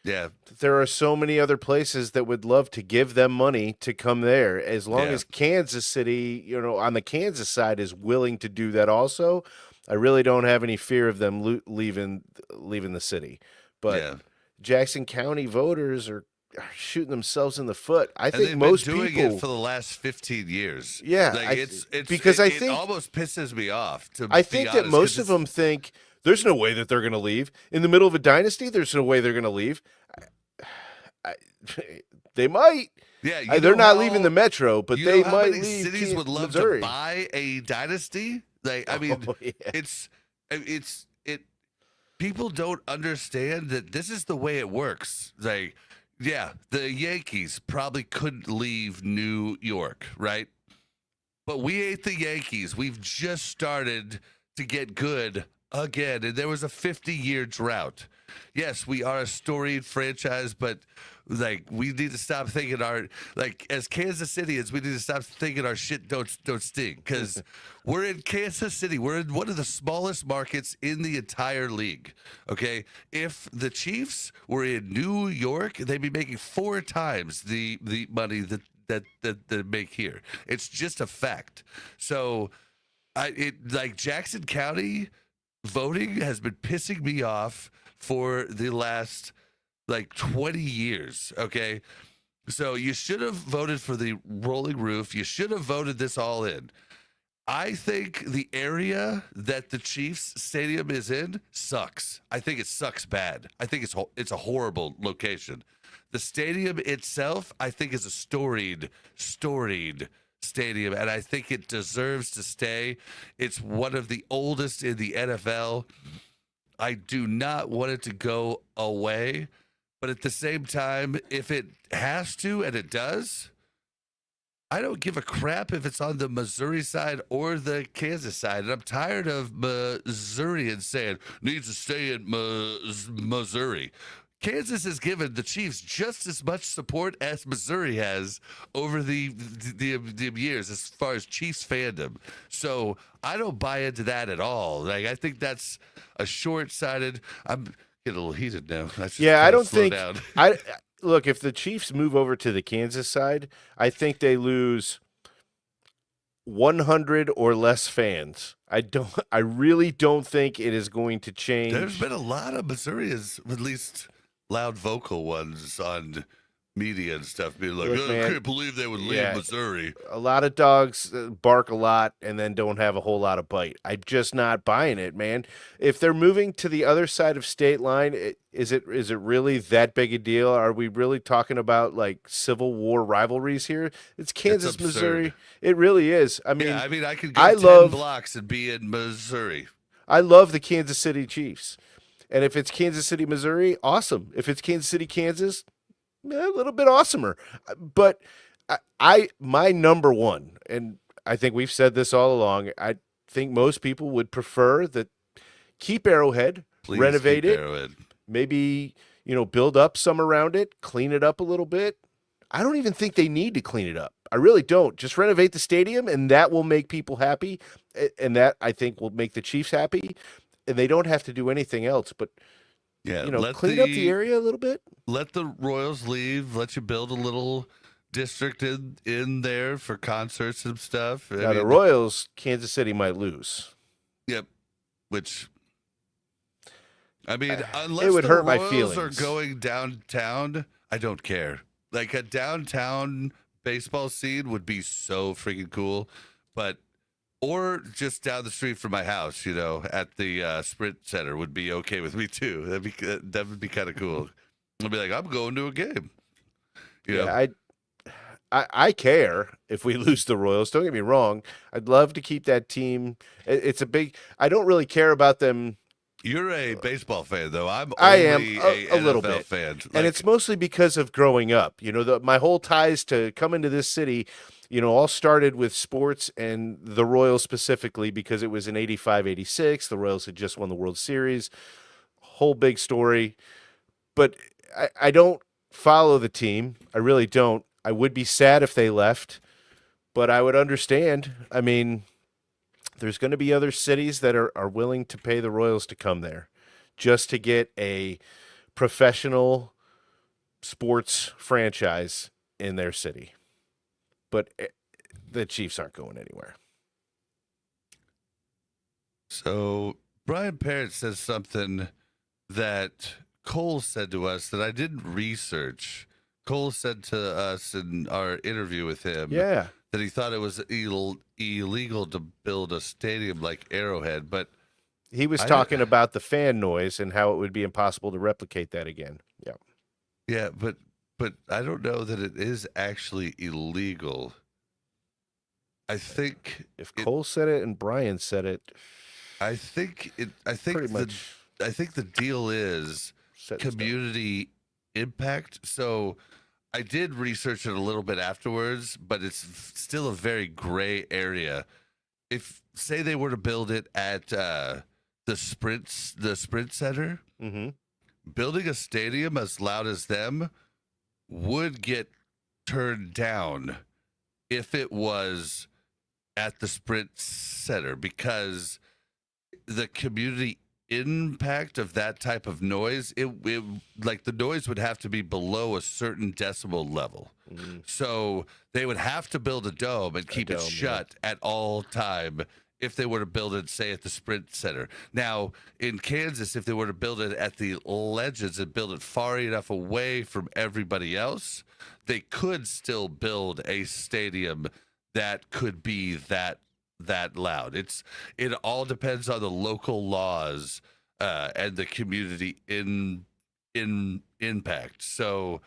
Yeah. there are so many other places that would love to give them money to come there. As long as Kansas City, on the Kansas side, is willing to do that also, I really don't have any fear of them leaving the city. But Jackson County voters are shooting themselves in the foot. I think most been doing people it for the last 15 years. Yeah, like it's because it almost pisses me off. I think that most of them think there's no way that they're going to leave in the middle of a dynasty. There's no way they're going to leave. They might. Yeah, they're not leaving the metro, but they might leave. Cities would love Missouri. to buy a dynasty. Like, I mean, it's. People don't understand that this is the way it works. Like, yeah, the Yankees probably couldn't leave New York, right? But we ain't the Yankees. We've just started to get good again, and there was a 50-year drought. Yes, we are a storied franchise, but like we need to stop thinking as Kansas Cityans, we need to stop thinking our shit don't stink, because we're in Kansas City. We're in one of the smallest markets in the entire league. Okay, if the Chiefs were in New York, they'd be making 4 times the money that they make here. It's just a fact. So, Jackson County voting has been pissing me off for the last 20 years. Okay, so you should have voted for the rolling roof. You should have voted this all in. I think the area that the Chiefs stadium is in sucks. I think it sucks bad. I think it's a horrible location. The stadium itself, I think, is a storied stadium, and I think it deserves to stay. It's one of the oldest in the NFL. I do not want it to go away, but at the same time, if it has to, and it does, I don't give a crap if it's on the Missouri side or the Kansas side. And I'm tired of Missourians saying needs to stay in Missouri. Kansas has given the Chiefs just as much support as Missouri has over the years as far as Chiefs fandom. So I don't buy into that at all. I think that's a short-sighted. I'm getting a little heated now. I don't think. Look, if the Chiefs move over to the Kansas side, I think they lose 100 or less fans. I really don't think it is going to change. There's been a lot of Missourians, at least loud vocal ones on media and stuff, being like, Look, "Oh, I man, can't believe they would leave yeah, Missouri." a lot of dogs bark a lot and then don't have a whole lot of bite. I'm just not buying it, man. If they're moving to the other side of state line, is it really that big a deal? Are we really talking about like Civil War rivalries here? It's It's Kansas, absurd. Missouri. It really is. Yeah, I mean, I could go I 10 love blocks and be in Missouri. I love the Kansas City Chiefs. And if it's Kansas City, Missouri, awesome. If it's Kansas City, Kansas, a little bit awesomer. But my number one, and I think we've said this all along, I think most people would prefer that keep Arrowhead, Please renovate keep it, Arrowhead. maybe, build up some around it, clean it up a little bit. I don't even think they need to clean it up. I really don't. Just renovate the stadium, and that will make people happy, and that I think will make the Chiefs happy. And they don't have to do anything else, but Yeah, clean up the area a little bit. let the Royals leave. Let you build a little district in there for concerts and stuff. Now the Royals, Kansas City might lose. Yep. Which, I mean, It unless would the hurt my Royals are feelings. going downtown, I don't care. Like a downtown baseball scene would be so freaking cool, but or just down the street from my house, at the Sprint Center would be okay with me too. That would be kind of cool. I'd be like, I'm going to a game. Yeah, I care if we lose the Royals. Don't get me wrong. I'd love to keep that team. It's a big. I don't really care about them. You're a baseball fan, though. I'm I am only a little NFL bit, fan. and it's mostly because of growing up. My whole ties to coming to this city, all started with sports and the Royals specifically because it was in 85, 86. The Royals had just won the World Series. Whole big story. But I don't follow the team. I really don't. I would be sad if they left, but I would understand. I mean, there's going to be other cities that are willing to pay the Royals to come there just to get a professional sports franchise in their city. But the Chiefs aren't going anywhere. So Brian Parrott says something that Cole said to us that I didn't research. Cole said to us in our interview with him Yeah. that he thought it was illegal to build a stadium like Arrowhead, but He was talking about the fan noise and how it would be impossible to replicate that again. Yeah. yeah, but I don't know that it is actually illegal. I think If Cole said it and Brian said it, I think pretty much the deal is set in stone. community impact. So I did research it a little bit afterwards, but it's still a very gray area. If say they were to build it at the Sprint Center, Mm-hmm. building a stadium as loud as them would get turned down if it was at the Sprint Center because the community impact of that type of noise, it like the noise would have to be below a certain decibel level. Mm-hmm. So they would have to build a dome and keep it shut at all time if they were to build it, say, at the Sprint Center. Now, in Kansas, if they were to build it at the Legends and build it far enough away from everybody else, they could still build a stadium that could be that loud. It all depends on the local laws and the community in impact. So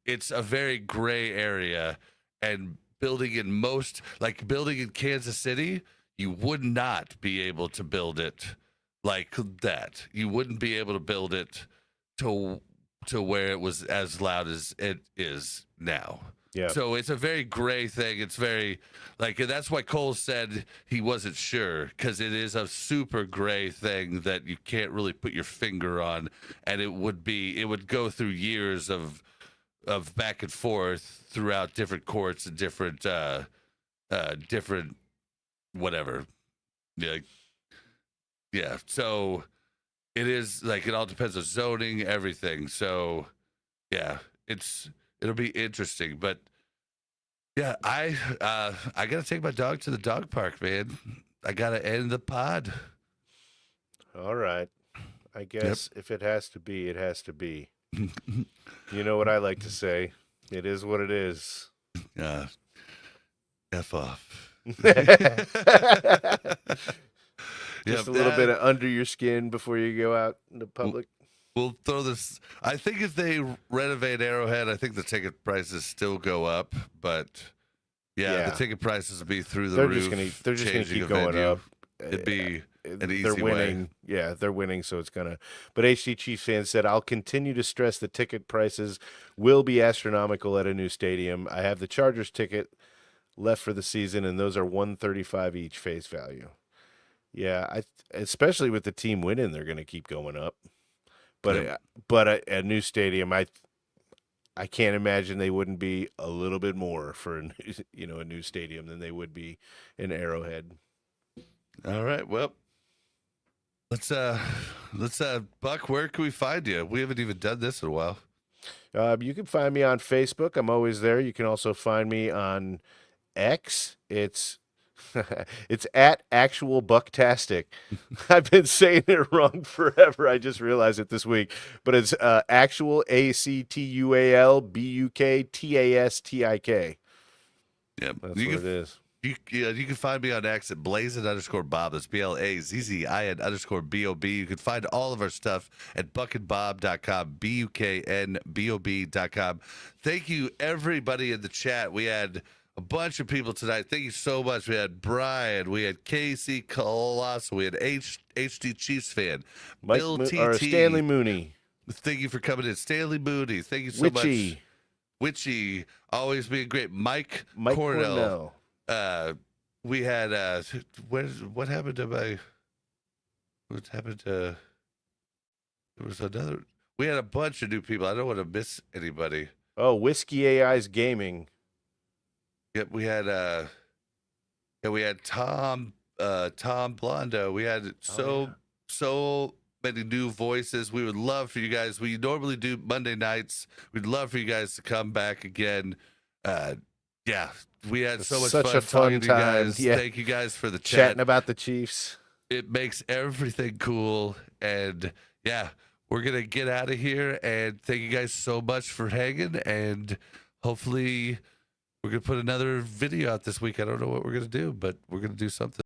it's a very gray area, and building in Kansas City, you would not be able to build it like that. You wouldn't be able to build it to where it was as loud as it is now. Yeah. So it's a very gray thing. It's very and that's why Cole said he wasn't sure, because it is a super gray thing that you can't really put your finger on, and it would go through years of back and forth throughout different courts and different whatever. Yeah. So it is it all depends on zoning, everything. So yeah, it'll be interesting, but yeah, I gotta take my dog to the dog park, man. I gotta end the pod. All right. I guess if it has to be, it has to be. You know what I like to say? It is what it is. F off. Just Yep, a little bit of under your skin before you go out into public. we'll throw this. I think if they renovate Arrowhead, I think the ticket prices still go up. But yeah. The ticket prices will be through the roof. They're just gonna changing keep a going venue. up. It'd be an easy They're winning. way. Yeah, they're winning, so it's gonna. But HD Chiefs fan said, "I'll continue to stress the ticket prices will be astronomical at a new stadium. I have the Chargers ticket left for the season, and those are $135 each face value. Yeah, especially with the team winning, they're going to keep going up. But a new stadium, I can't imagine they wouldn't be a little bit more for a new stadium than they would be in Arrowhead. All right, well, let's Buck, where can we find you? We haven't even done this in a while. You can find me on Facebook. I'm always there. You can also find me on X. It's at actual Bucktastic. I've been saying it wrong forever. I just realized it this week, but it's actual ACTUALBUKTASTIK. Yep, That's what it is. You can find me on X at Blazin_Bob. That's BLAZZIN_BOB. You can find all of our stuff at buckandbob.com, BUKNBOB.com. Thank you, everybody in the chat. We had a bunch of people tonight. Thank you so much. We had Brian, we had Casey Colosso, we had HD Chiefs fan, Bill TT, Stanley Mooney. Thank you for coming in. Stanley Mooney, thank you so much. Witchy, always being great. Mike Cornell. We had what happened to there was another. We had a bunch of new people. I don't want to miss anybody. Oh, Whiskey AI's Gaming. Yep, we had Tom Blondo. We had so many new voices. We would love for you guys. We normally do Monday nights. We'd love for you guys to come back again. Yeah, we had so much fun talking to you guys. Yeah. Thank you guys for the chatting about the Chiefs. It makes everything cool. And yeah, we're going to get out of here. And thank you guys so much for hanging. And hopefully we're going to put another video out this week. I don't know what we're going to do, but we're going to do something.